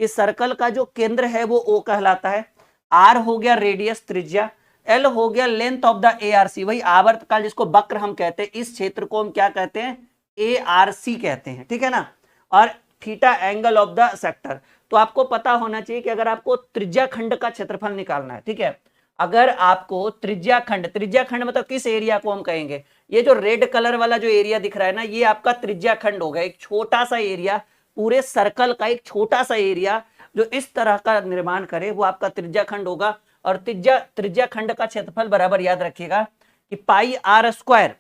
Speaker 1: इस सर्कल का जो केंद्र है वो ओ कहलाता है। आर हो गया रेडियस त्रिज्या, एल हो गया लेंथ ऑफ द एआरसी, वही आवर्तकाल जिसको वक्र हम कहते हैं, इस क्षेत्र को हम क्या कहते हैं, एआरसी कहते हैं, ठीक है ना। और theta angle of the sector. तो आपको पता होना चाहिए कि अगर आपको त्रिज्या खंड का क्षेत्रफल निकालना है, ठीक है, अगर आपको त्रिज्या खंड मतलब किस एरिया को हम कहेंगे, ये जो रेड कलर वाला जो एरिया दिख रहा है ना, ये आपका त्रिज्या खंड होगा, एक छोटा सा एरिया, पूरे सर्कल का एक छोटा सा एरिया जो इस तरह का निर्माण करे वो आपका त्रिज्या खंड होगा। और त्रिज्या खंड का क्षेत्रफल बराबर याद रखिएगा कि पाई आर स्क्वायर,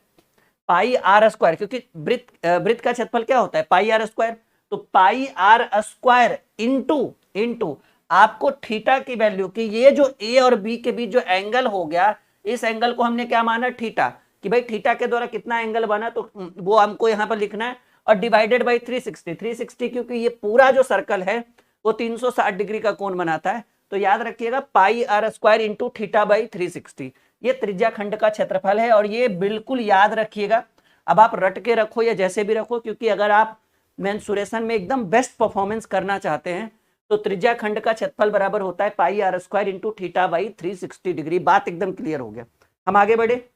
Speaker 1: क्योंकि वृत्त का क्षेत्रफल क्या होता है, पाई आर स्क्वायर, तो पाई आर स्क्वायर इंटू आपको थीटा की वैल्यू की, ये जो ए और बी के बीच जो एंगल हो गया, इस एंगल को हमने क्या माना, थीटा, कि भाई थीटा के द्वारा कितना एंगल बना, तो वो हमको यहाँ पर लिखना है, और डिवाइडेड बाई 360 क्योंकि ये पूरा जो सर्कल है वो 360 डिग्री का कोण बनाता है। तो याद रखिएगा pi R square into theta by 360, ये त्रिज्या खंड का क्षेत्रफल है। और ये बिल्कुल याद रखिएगा, अब आप रट के रखो या जैसे भी रखो, क्योंकि अगर आप मेंसुरेशन में एकदम बेस्ट परफॉर्मेंस करना चाहते हैं तो त्रिज्या खंड का क्षेत्रफल बराबर होता है pi R square into theta by 360 degree. बात एकदम क्लियर हो गया, हम आगे बढ़े,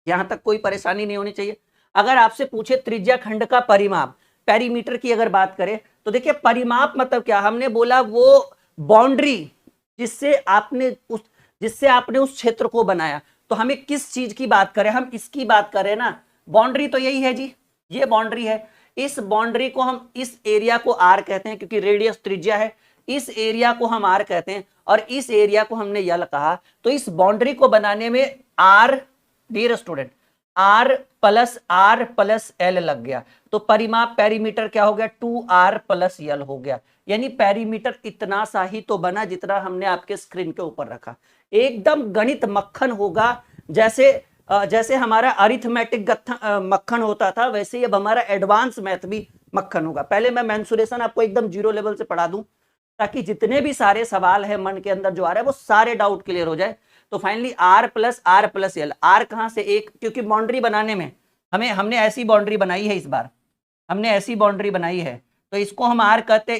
Speaker 1: यहां तक कोई परेशानी नहीं होनी चाहिए। अगर आपसे पूछे त्रिज्या खंड का परिमाप, पेरीमीटर की अगर बात करें, तो देखिए परिमाप मतलब क्या, हमने बोला वो बाउंड्री जिससे आपने उस क्षेत्र को बनाया। तो हमें किस चीज की बात करें, हम इसकी बात करें ना, बाउंड्री तो यही है जी, ये बाउंड्री है, इस बाउंड्री को हम, इस एरिया को आर कहते हैं क्योंकि रेडियस त्रिज्या है, इस एरिया को हम आर कहते हैं और इस एरिया को हमने यल कहा। तो इस बाउंड्री को बनाने में R, dear student, R plus L लग गया, तो परिमाप पेरीमीटर क्या हो गया, 2r प्लस यल हो गया। यानी पेरीमीटर इतना सा ही तो बना जितना हमने आपके स्क्रीन के ऊपर रखा। एकदम गणित मक्खन होगा, जैसे हमारा अरिथमेटिक मक्खन होता था, वैसे ही अब हमारा एडवांस मैथ भी मक्खन होगा। पहले मैं मेंसुरेशन आपको एकदम जीरो लेवल से पढ़ा दूं, ताकि जितने भी सारे सवाल है मन के अंदर जो आ रहा है वो सारे डाउट क्लियर हो जाए। तो finally R plus L, R कहां से, एक, क्योंकि बाउंड्री बनाने में हमने ऐसी बाउंड्री बनाई है, इस बार हमने ऐसी बाउंड्री बनाई है, तो इसको हम आर कहते हैं,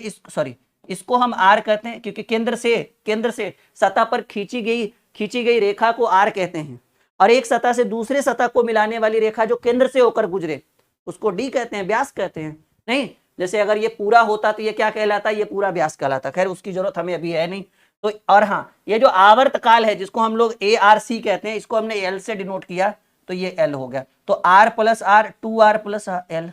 Speaker 1: इसको हम आर कहते हैं क्योंकि केंद्र से सतह पर खींची गई रेखा को आर कहते हैं, और एक सतह से दूसरे सतह को मिलाने वाली रेखा जो केंद्र से होकर गुजरे उसको डी कहते हैं, व्यास कहते हैं। नहीं, जैसे अगर ये पूरा होता तो ये क्या कहलाता, ये पूरा व्यास कहलाता, खैर उसकी जरूरत हमें अभी है नहीं। तो और हाँ, ये जो आवर्तकाल है जिसको हम लोग ARC कहते हैं, इसको हमने एल से डिनोट किया, तो ये एल हो गया। तो R plus R, 2r plus L,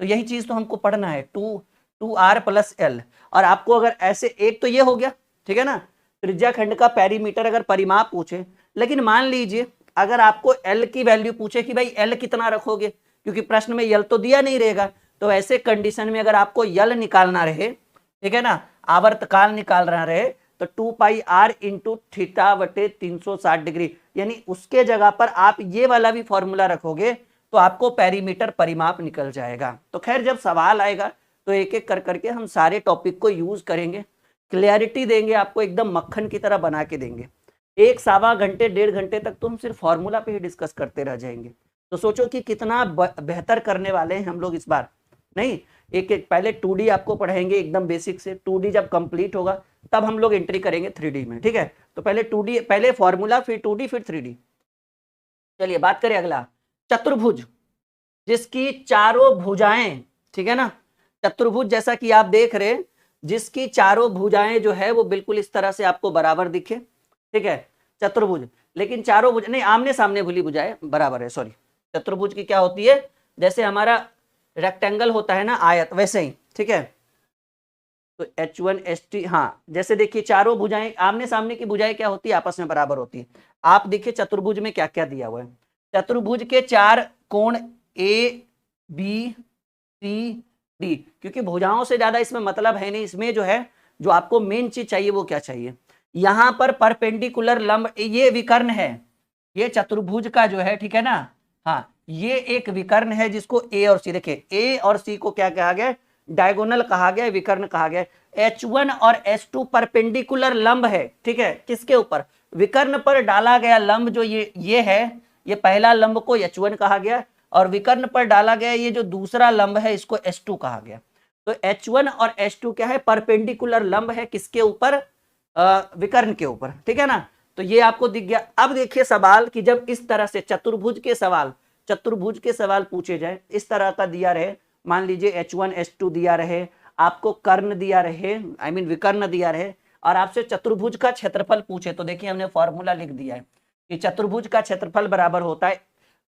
Speaker 1: तो यही चीज तो हमको पढ़ना है, 2r प्लस एल। और आपको अगर ऐसे, एक तो ये हो गया, ठीक है ना, त्रिज्या खंड का पेरीमीटर अगर परिमाप पूछे, लेकिन मान लीजिए अगर आपको एल की वैल्यू पूछे कि भाई एल कितना रखोगे, क्योंकि प्रश्न में यल तो दिया नहीं रहेगा, तो ऐसे कंडीशन में अगर आपको यल निकालना रहे, ठीक है ना, आवर्तकाल निकालना रहे, तो 2 पाई आर इंटू थीटा बटे 360 डिग्री, यानी उसके जगह पर आप ये वाला भी फॉर्मूला रखोगे तो आपको पेरीमीटर परिमाप निकल जाएगा। तो खैर जब सवाल आएगा तो एक एक कर करके हम सारे टॉपिक को यूज करेंगे, क्लियरिटी देंगे आपको, एकदम मक्खन की तरह बना के देंगे। 1-1.25 घंटे 1.5 घंटे तक तो हम सिर्फ फॉर्मूला पे ही डिस्कस करते रह जाएंगे। तो सोचो कि कितना बेहतर करने वाले हैं हम लोग इस बार। नहीं, एक पहले 2D आपको पढ़ाएंगे एकदम बेसिक से, 2D जब कंप्लीट होगा तब हम लोग एंट्री करेंगे 3D में, ठीक है। तो पहले 2D, पहले फॉर्मूला, फिर 2D, फिर 3D। चलिए बात करें अगला, चतुर्भुज जिसकी चारों भुजाएं, ठीक है ना, चतुर्भुज जैसा कि आप देख रहे हैं, जिसकी चारों भुजाएं जो है वो बिल्कुल इस तरह से आपको बराबर दिखे, ठीक है, चतुर्भुज। लेकिन चारों भुज नहीं, आमने सामने भुली भुजाएं बराबर है, सॉरी, चतुर्भुज की क्या होती है, जैसे हमारा रेक्टेंगल होता है ना, आयत, वैसे ही, ठीक है। तो H1 HT, हाँ, जैसे देखिए चारों भुजाएं, आमने सामने की भुजाएं क्या होती है, आपस में बराबर होती है। आप देखिए चतुर्भुज में क्या क्या दिया हुआ है, चतुर्भुज के 4 कोण ABCD, क्योंकि भुजाओं से ज्यादा इसमें मतलब है नहीं, इसमें जो है, जो आपको मेन चीज चाहिए वो क्या चाहिए, यहां पर परपेंडिकुलर लंब, ये विकर्ण है, ये चतुर्भुज का जो है, ठीक है ना, हाँ, ये एक विकर्ण है जिसको A और C, देखिए A और C को क्या कहा गया, डायगोनल कहा गया, विकर्ण कहा गया। H1 और H2 परपेंडिकुलर लंब है, ठीक है, किसके ऊपर, विकर्ण पर डाला गया लंब जो ये है, ये पहला लंब को H1 कहा गया और विकर्ण पर डाला गया ये जो दूसरा लंब है इसको H2 कहा गया। तो H1 और H2 क्या है, परपेंडिकुलर लंब है किसके ऊपर, विकर्ण के ऊपर, ठीक है ना। तो ये आपको दिख गया। अब देखिए सवाल कि जब इस तरह से चतुर्भुज के सवाल पूछे जाए, इस तरह का दिया रहे, मान लीजिए H1 H2 दिया रहे, आपको कर्ण दिया रहे, विकर्ण दिया रहे, और आपसे चतुर्भुज का क्षेत्रफल पूछे, तो देखिए हमने फॉर्मूला लिख दिया है कि चतुर्भुज का क्षेत्रफल बराबर होता है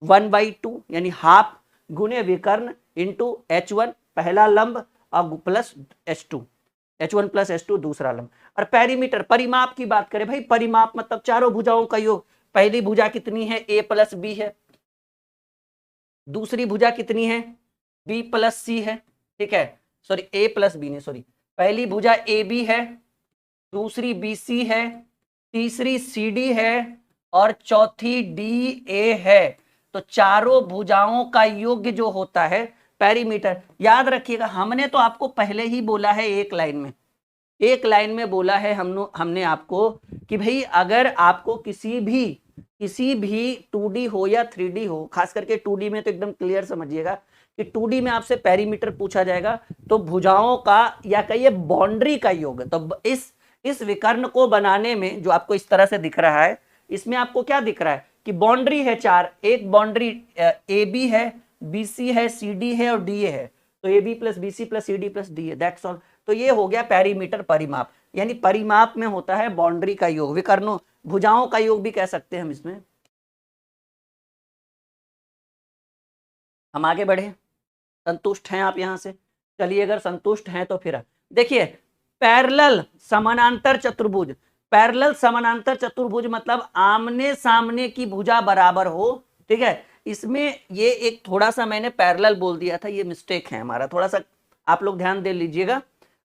Speaker 1: 1/2 यानी हाफ गुने विकर्ण इंटू H1 पहला लंब और प्लस H1 प्लस H2 दूसरा लंब। और पेरीमीटर, परिमाप की बात करें भाई, परिमाप मतलब चारों भुजाओं का योग। पहली भुजा कितनी है, A प्लस बी है, दूसरी भुजा कितनी है, B प्लस सी है, ठीक है, सॉरी A प्लस बी नहीं, सॉरी, पहली भुजा AB है, दूसरी BC है, तीसरी CD है और चौथी DA है। तो चारों भुजाओं का योग जो होता है पेरीमीटर। याद रखिएगा हमने तो आपको पहले ही बोला है एक लाइन में बोला है हमने आपको कि भाई अगर आपको किसी भी 2D हो या 3D हो, खास करके 2D में तो एकदम क्लियर समझिएगा कि 2D में आपसे पेरीमीटर पूछा जाएगा तो भुजाओं का या कहिए बाउंड्री का योग। तो इस विकर्ण को बनाने में जो आपको इस तरह से दिख रहा है, इसमें आपको क्या दिख रहा है कि बाउंड्री है चार, एक बाउंड्री AB है, BC है, CD है और DA है। तो AB plus BC plus CD plus DA, that's all. तो ये हो गया पेरीमीटर, परिमाप। यानी परिमाप में होता है बाउंड्री का योग, विकर्णों भुजाओं का योग भी कह सकते हैं हम इसमें। हम आगे बढ़े, संतुष्ट हैं आप यहां से? चलिए अगर संतुष्ट हैं तो फिर देखिए पैरेलल समानांतर चतुर्भुज। पैरेलल समानांतर चतुर्भुज मतलब आमने सामने की भुजा बराबर हो, ठीक है। इसमें ये एक थोड़ा सा मैंने पैरेलल बोल दिया था, ये मिस्टेक है हमारा, थोड़ा सा आप लोग ध्यान दे लीजिएगा।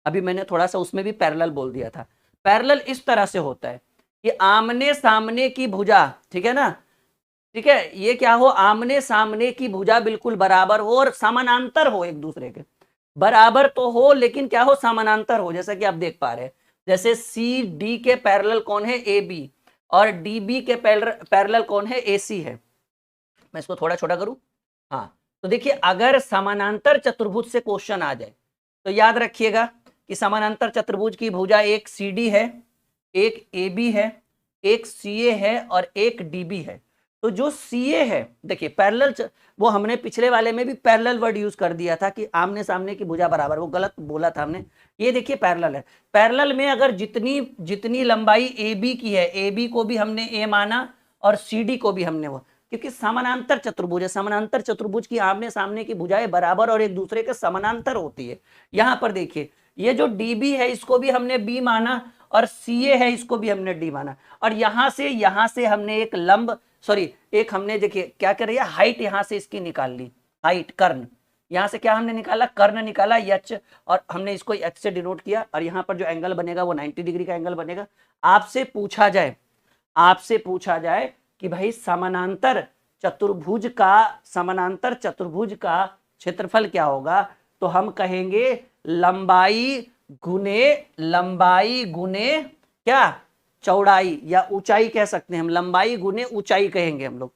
Speaker 1: अभी मैंने थोड़ा सा उसमें भी पैरेलल बोल दिया था। पैरेलल इस तरह से होता है कि आमने सामने की भुजा, ठीक है ना, ठीक है, ये क्या हो, आमने सामने की भुजा बिल्कुल बराबर हो और समानांतर हो, एक दूसरे के बराबर तो हो लेकिन क्या हो, समानांतर हो। जैसा कि आप देख पा रहे हैं, जैसे सी डी के पैरेलल कौन है, ए बी, और डी बी के पैरेलल कौन है, ए सी है। मैं इसको थोड़ा छोटा करूं, हाँ। तो देखिए अगर समानांतर चतुर्भुज से क्वेश्चन आ जाए तो याद रखिएगा कि समानांतर चतुर्भुज की भुजा एक सी डी है, एक ए बी है, एक सी ए है और एक डी बी है। तो जो सी ए है, देखिए पैरेलल, वो हमने पिछले वाले में भी पैरेलल वर्ड यूज कर दिया था कि आमने सामने की भुजा बराबर, वो गलत बोला था हमने। ये देखिए पैरेलल है, पैरेलल में अगर जितनी लंबाई ए बी की है, ए बी को भी हमने ए माना और सी डी को भी हमने वो, क्योंकि समानांतर चतुर्भुज है। समानांतर चतुर्भुज की आमने सामने की भुजाएं बराबर और एक दूसरे के समानांतर होती है। यहां पर देखिए ये जो डी बी है इसको भी हमने बी माना और सी ए है इसको भी हमने डी माना, और यहां से हमने एक लंब, सॉरी एक हमने देखिए क्या कर रही है, हाइट यहां से इसकी निकाल ली, हाइट कर्ण, यहां से क्या हमने निकाला, कर्ण निकाला एच, और हमने इसको एच से डिनोट किया, और यहां पर जो एंगल बनेगा वो 90 डिग्री का एंगल बनेगा। आपसे पूछा जाए कि भाई समानांतर चतुर्भुज का क्षेत्रफल क्या होगा, तो हम कहेंगे लंबाई गुने क्या, चौड़ाई या ऊंचाई कह सकते हैं हम, लंबाई गुने ऊंचाई कहेंगे हम लोग।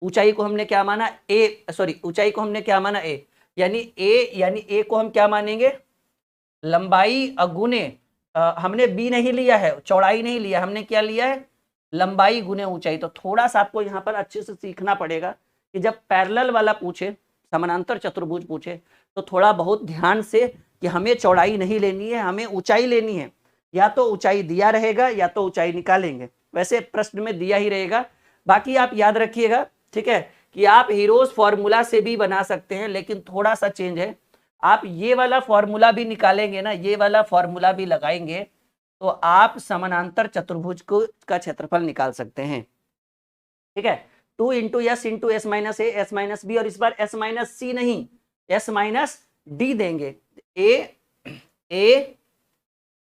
Speaker 1: ऊंचाई को हमने क्या माना, ऊंचाई को हमने क्या माना, ए, यानी ए को हम क्या मानेंगे, लंबाई गुने, हमने बी नहीं लिया है, चौड़ाई नहीं लिया, हमने क्या लिया है, लंबाई गुने ऊंचाई। तो थोड़ा सा आपको यहाँ पर अच्छे से सीखना पड़ेगा कि जब पैरेलल वाला पूछे, समानांतर चतुर्भुज पूछे, तो थोड़ा बहुत ध्यान से कि हमें चौड़ाई नहीं लेनी है, हमें ऊंचाई लेनी है। या तो ऊंचाई दिया रहेगा या तो ऊंचाई निकालेंगे, वैसे प्रश्न में दिया ही रहेगा। बाकी आप याद रखिएगा, ठीक है, कि आप हीरोज फॉर्मूला से भी बना सकते हैं, लेकिन थोड़ा सा चेंज है, आप ये वाला फॉर्मूला भी निकालेंगे ना, ये वाला फॉर्मूला भी लगाएंगे तो आप समानांतर चतुर्भुज का क्षेत्रफल निकाल सकते हैं, ठीक है। 2 into S into S minus A S minus B, और इस बार एस माइनस सी नहीं, एस माइनस डी देंगे, ए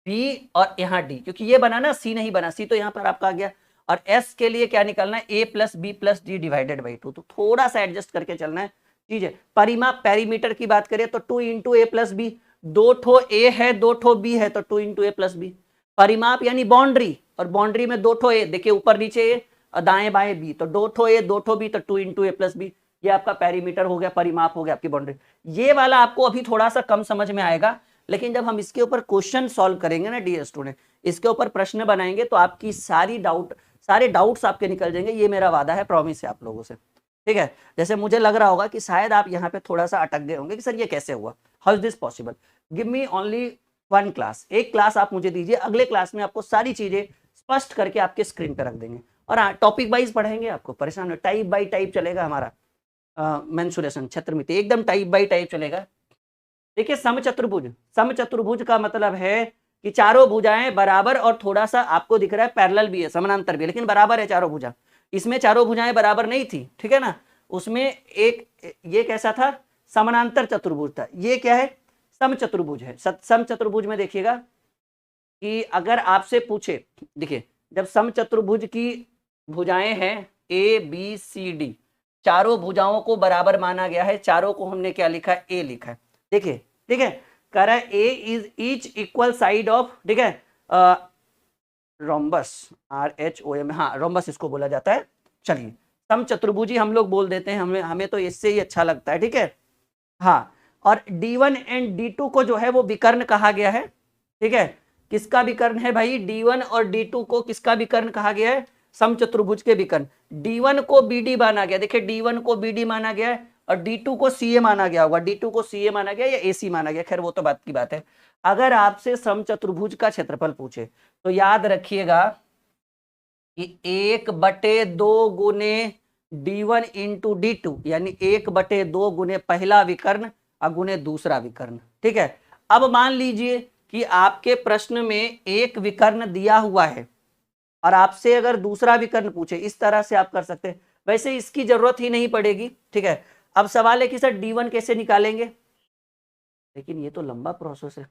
Speaker 1: बी और यहाँ डी, क्योंकि ये बना ना, सी नहीं बना, सी तो यहाँ पर आपका आ गया। और एस के लिए क्या निकालना है, A plus B plus D divided by 2। तो थोड़ा सा एडजस्ट करके चलना है, ठीक है। परिमाप पेरीमीटर की बात करें तो 2 इंटू ए प्लस बी, 2 ठो ए है 2 ठो बी है, तो 2 इंटू ए प्लस बी। परिमाप यानी बाउंड्री, और बाउंड्री में 2 ठो ए, देखिए ऊपर नीचे ए, और दाएं बाएं बी, तो 2 ठो ए 2 ठो बी, तो 2 इंटू ए प्लस बी, ये आपका पेरीमीटर हो गया, परिमाप हो गया आपकी बाउंड्री। ये वाला आपको अभी थोड़ा सा कम समझ में आएगा, लेकिन जब हम इसके ऊपर क्वेश्चन सॉल्व करेंगे ना डियर स्टूडेंट, इसके ऊपर प्रश्न बनाएंगे तो आपकी सारे डाउट्स आपके निकल जाएंगे, ये मेरा वादा है, प्रॉमिस है आप लोगों से, ठीक है। जैसे मुझे लग रहा होगा कि शायद आप यहाँ पे थोड़ा सा अटक गए होंगे कि सर ये कैसे हुआ, how is this possible, give me only 1 class, एक क्लास आप मुझे दीजिए, अगले क्लास में आपको सारी चीजें स्पष्ट करके आपके स्क्रीन पे रख देंगे। और हाँ, टॉपिक वाइज पढ़ेंगे, आपको परेशान, टाइप बाई टाइप चलेगा हमारा मेंसुरेशन क्षेत्रमिति, एकदम टाइप बाई टाइप चलेगा। देखिए समचतुर्भुज का मतलब है कि चारों भुजाएं बराबर और थोड़ा सा आपको दिख रहा है पैरेलल भी है, समानांतर भी है, लेकिन बराबर है चारों भुजा। इसमें चारों भुजाएं बराबर नहीं थी, ठीक है ना, उसमें एक ये कैसा था, समानांतर चतुर्भुज था, ये क्या है, समचतुर्भुज है। समचतुर्भुज में देखिएगा कि अगर आपसे पूछे, देखिए जब समचतुर्भुज की भुजाएं हैं ए बी सी डी, चारों भुजाओं को बराबर माना गया है, चारों को हमने क्या लिखा है, ए लिखा है, देखिए ठीक है, कह रहा है A is each equal side of, ठीक है, रोम्बस, RHOM, हाँ रोम्बस इसको बोला जाता है। चलिए समचतुर्भुजी हम लोग बोल देते हैं, हमें तो इससे ही अच्छा लगता है, ठीक है, हाँ। और D1 एंड D2 को जो है वो विकर्ण कहा गया है, ठीक है, किसका विकर्ण है भाई, D1 और D2 को किसका विकर्ण कहा गया है, समचतुर्भुज के विकर्ण। D1 को BD माना गया, देखिए D1 को BD माना गया है और D2 को CA माना गया होगा, D2 को CA माना गया या AC माना गया, खैर वो तो बात की बात है। अगर आपसे समचतुर्भुज का क्षेत्रफल पूछे तो याद रखिएगा कि 1/2 गुने D1 इंटू D2, यानी 1/2 गुने पहला विकर्ण और गुने दूसरा विकर्ण, ठीक है। अब मान लीजिए कि आपके प्रश्न में एक विकर्ण दिया हुआ है और आपसे अगर दूसरा विकर्ण पूछे, इस तरह से आप कर सकते हैं, वैसे इसकी जरूरत ही नहीं पड़ेगी, ठीक है। अब सवाल है कि सर D1 कैसे निकालेंगे, लेकिन ये तो लंबा प्रोसेस है,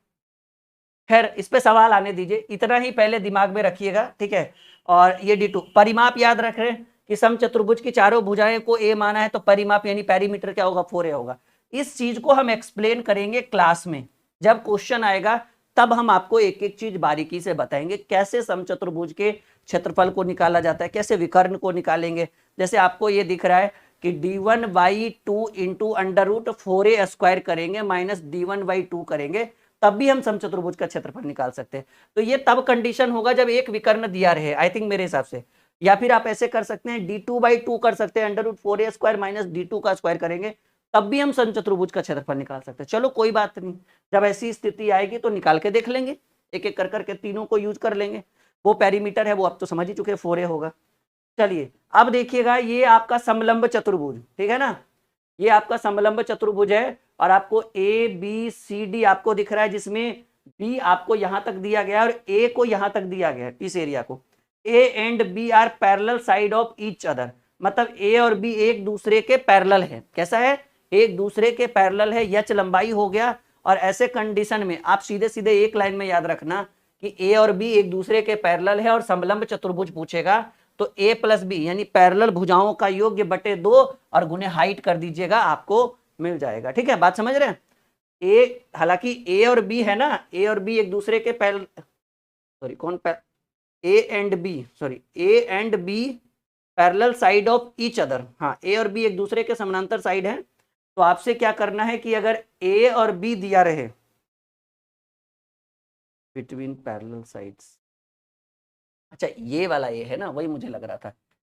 Speaker 1: खैर इस पे सवाल आने दीजिए, इतना ही पहले दिमाग में रखिएगा, ठीक है। और ये D2 परिमाप याद रख रहे हैं कि समचतुर्भुज की चारों भुजाएं को ए माना है, तो परिमाप यानी पेरीमीटर क्या होगा, 4a होगा। इस चीज को हम एक्सप्लेन करेंगे क्लास में, जब क्वेश्चन आएगा तब हम आपको एक एक चीज बारीकी से बताएंगे, कैसे समचतुर्भुज के क्षेत्रफल को निकाला जाता है, कैसे विकर्ण को निकालेंगे। जैसे आपको ये दिख रहा है कि D1/2 इंटू √4a² करेंगे माइनस D1/2 करेंगे, तब भी हम समचतुर्भुज का क्षेत्रफल निकाल सकते हैं। तो ये तब कंडीशन होगा जब एक विकर्ण दिया रहे, आई थिंक मेरे हिसाब से। या फिर आप ऐसे कर सकते हैं, D2/2 कर सकते हैं, √4a² माइनस D2 का स्क्वायर करेंगे, तब भी हम समचतुर्भुज का क्षेत्रफल निकाल सकते हैं। चलो कोई बात नहीं, जब ऐसी स्थिति आएगी तो निकाल के देख लेंगे, एक एक कर करके तीनों को यूज कर लेंगे। वो पेरीमीटर है वो आप तो समझ ही चुके, 4a होगा। चलिए अब देखिएगा, ये आपका समलंब चतुर्भुज, ठीक है ना, ये आपका समलंब चतुर्भुज है और आपको ABCD आपको दिख रहा है, जिसमें B आपको यहां तक दिया गया है और A को यहां तक दिया गया है, इस एरिया को। A and B are parallel side of each other, मतलब A और B एक दूसरे के पैरेलल है, कैसा है, एक दूसरे के पैरेलल है, यच लंबाई हो गया। और ऐसे कंडीशन में आप सीधे सीधे एक लाइन में याद रखना कि A और B एक दूसरे के पैरेलल है और समलंब चतुर्भुज पूछेगा तो A प्लस B यानी पैरेलल भुजाओं का योग बटे 2 और गुने हाइट कर दीजिएगा, आपको मिल जाएगा, ठीक है, बात समझ रहे हैं। ए, हालांकि A और B है ना, A और B एक दूसरे के A and B parallel side of each other, हाँ A और B एक दूसरे के समानांतर साइड है। तो आपसे क्या करना है कि अगर A और B दिया रहे बिटवीन पैरेलल साइड्स, अच्छा ये वाला A है ना, वही मुझे लग रहा था,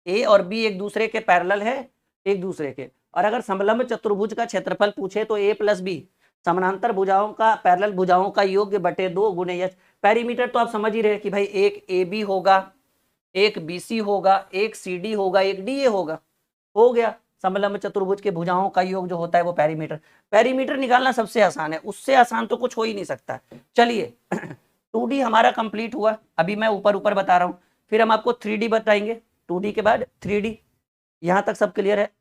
Speaker 1: A और B एक दूसरे के पैरेलल है, एक दूसरे के, और अगर समलंब चतुर्भुज का क्षेत्रफल पूछे तो A प्लस B समानांतर भुजाओं का पैरेलल भुजाओं का योग बटे 2 गुने यच। पेरीमीटर तो आप समझ ही रहे कि भाई एक AB होगा, एक BC होगा, एक CD होगा, एक DA होगा, हो गया। समलंब चतुर्भुज के भुजाओं का योग जो होता है वो पेरीमीटर निकालना सबसे आसान है, उससे आसान तो कुछ हो ही नहीं सकता। चलिए 2D हमारा कंप्लीट हुआ, अभी मैं ऊपर ऊपर बता रहा हूँ, फिर हम आपको 3D बताएंगे, 2D के बाद 3D। यहां तक सब क्लियर है?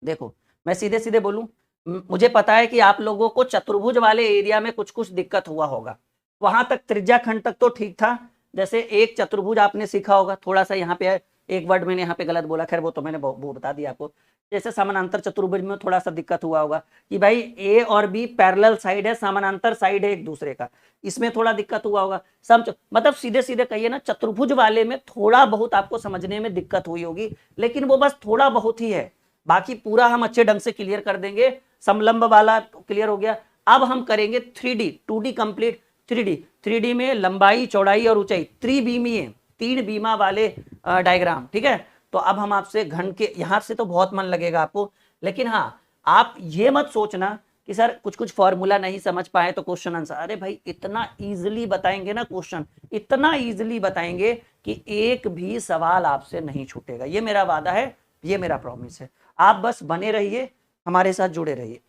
Speaker 1: देखो मैं सीधे सीधे बोलूं, मुझे पता है कि आप लोगों को चतुर्भुज वाले एरिया में कुछ कुछ दिक्कत हुआ होगा, वहां तक त्रिज्या खंड तक तो ठीक था। जैसे एक चतुर्भुज आपने सीखा होगा, थोड़ा सा यहाँ पे एक वर्ड मैंने यहाँ पे गलत बोला, खैर वो तो मैंने वो बता दिया आपको। जैसे समानांतर चतुर्भुज में थोड़ा सा दिक्कत हुआ होगा कि भाई ए और बी पैरेलल साइड है, समानांतर साइड है एक दूसरे का, इसमें थोड़ा दिक्कत हुआ होगा। मतलब सीधे सीधे कहिए ना, चतुर्भुज वाले में थोड़ा बहुत आपको समझने में दिक्कत हुई होगी, लेकिन वो बस थोड़ा बहुत ही है, बाकी पूरा हम अच्छे ढंग से क्लियर कर देंगे। समलंब वाला क्लियर हो गया। अब हम करेंगे 3D, 2D कंप्लीट। 3D में लंबाई चौड़ाई और ऊंचाई, त्रिबीमीय, 3 बीमा वाले डायग्राम, ठीक है। तो अब हम आपसे घन के, यहां से तो बहुत मन लगेगा आपको, लेकिन हाँ आप ये मत सोचना कि सर कुछ कुछ फॉर्मूला नहीं समझ पाए तो क्वेश्चन आंसर, अरे भाई इतना इजीली बताएंगे ना क्वेश्चन, इतना इजीली बताएंगे कि एक भी सवाल आपसे नहीं छूटेगा, ये मेरा वादा है, ये मेरा प्रॉमिस है। आप बस बने रहिए, हमारे साथ जुड़े रहिए।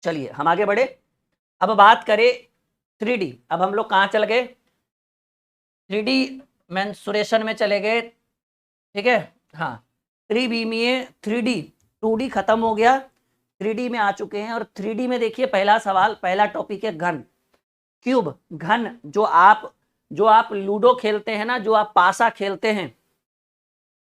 Speaker 1: चलिए हम आगे बढ़े। अब बात करें 3D। अब हम लोग कहां चल गए? 3D मेंसुरेशन में चले गए, ठीक है। हाँ, त्रिविमीय 3D, 2D खत्म हो गया, 3D में आ चुके हैं। और 3D में देखिए पहला सवाल, पहला टॉपिक है घन, क्यूब, घन। जो आप लूडो खेलते हैं ना, जो आप पासा खेलते हैं,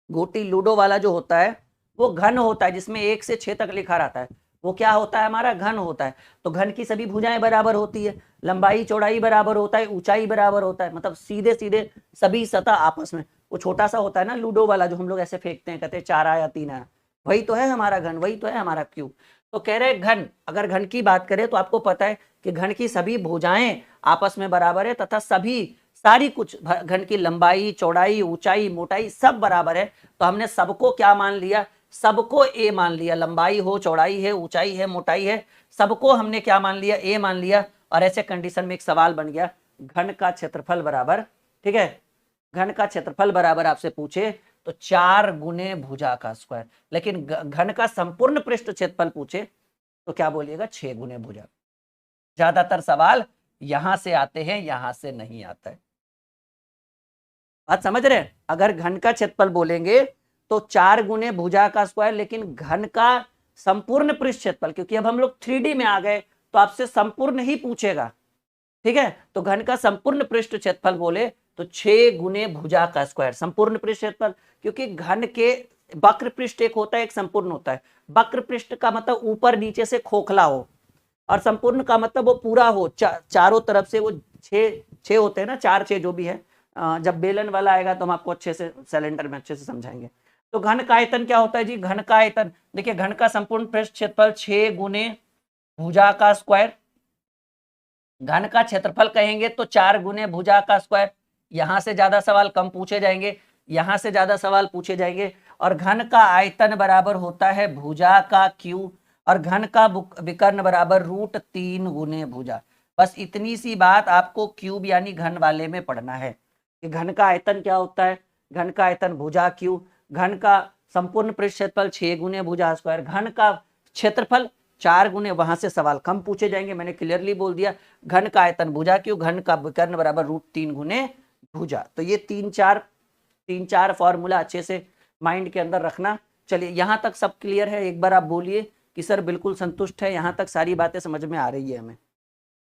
Speaker 1: गोटी लूडो वाला जो होता है वो घन होता है, जिसमें 1 से 6 तक लिखा रहता है, वो क्या होता है? हमारा घन होता है। तो घन की सभी भुजाएं बराबर होती है, लंबाई चौड़ाई बराबर होता है, ऊंचाई बराबर होता है, मतलब सीधे सीधे सभी सतह आपस में। वो छोटा सा होता है ना लूडो वाला, जो हम लोग ऐसे फेंकते हैं, कहते हैं 4 या 3 आया, वही तो है हमारा घन, वही तो है हमारा क्यूब। तो कह रहे घन, अगर घन की बात करें तो आपको पता है कि घन की सभी भुजाएं आपस में बराबर है, तथा सारी कुछ घन की लंबाई चौड़ाई ऊंचाई मोटाई सब बराबर है। तो हमने सबको क्या मान लिया? सबको ए मान लिया, लंबाई हो चौड़ाई है ऊंचाई है मोटाई है, सबको हमने क्या मान लिया? ए मान लिया। और ऐसे कंडीशन में एक सवाल बन गया, घन का क्षेत्रफल बराबर, ठीक है, घन का क्षेत्रफल बराबर आपसे पूछे तो 4 गुने भुजा का स्क्वायर, लेकिन घन का संपूर्ण पृष्ठ क्षेत्रफल पूछे तो क्या बोलिएगा? 6 गुने भुजा। ज्यादातर सवाल यहां से आते हैं, यहां से नहीं आता है। बात समझ रहे हैं? अगर घन का क्षेत्रफल बोलेंगे तो 4 गुने भुजा का स्क्वायर, लेकिन घन का संपूर्ण पृष्ठ क्षेत्रफल, क्योंकि अब हम लोग 3D में आ गए तो आपसे संपूर्ण ही पूछेगा, ठीक है। तो घन का संपूर्ण पृष्ठ क्षेत्रफल बोले तो 6 गुने भुजा का स्क्वायर, संपूर्ण पृष्ठ क्षेत्रफल, क्योंकि घन के वक्र पृष्ठ एक होता है, एक संपूर्ण होता है। वक्र पृष्ठ का मतलब ऊपर नीचे से खोखला हो, और संपूर्ण का मतलब वो पूरा हो, चारों तरफ से वो 6 होते हैं ना, 4 6 जो भी है। जब बेलन वाला आएगा तो हम आपको अच्छे से सिलेंडर में अच्छे से समझाएंगे। तो घन का आयतन क्या होता है जी? घन का आयतन देखिए, घन का संपूर्ण पृष्ठ क्षेत्रफल 6 गुने भुजा का स्क्वायर, घन का क्षेत्रफल कहेंगे तो 4 गुने भुजा का स्क्वायर। यहां से ज्यादा सवाल कम पूछे जाएंगे, यहां से ज्यादा सवाल पूछे जाएंगे। और घन का आयतन बराबर होता है भुजा का क्यूब, और घन का विकर्ण बराबर √3 गुने भुजा। बस इतनी सी बात आपको क्यूब यानी घन वाले में पढ़ना है कि घन का आयतन क्या होता है। घन का आयतन भुजा क्यूब, घन का संपूर्ण पृष्ठ क्षेत्रफल 6 गुने भुजा स्क्वायर, घन का क्षेत्रफल 4 गुने, वहां से सवाल कम पूछे जाएंगे, मैंने क्लियरली बोल दिया। घन का आयतन भुजा क्यूब, घन का विकर्ण बराबर √3 गुने भुजा। तो ये 3-4 फॉर्मूला अच्छे से माइंड के अंदर रखना। चलिए यहां तक सब क्लियर है? एक बार आप बोलिए कि सर बिल्कुल संतुष्ट है, यहां तक सारी बातें समझ में आ रही है हमें,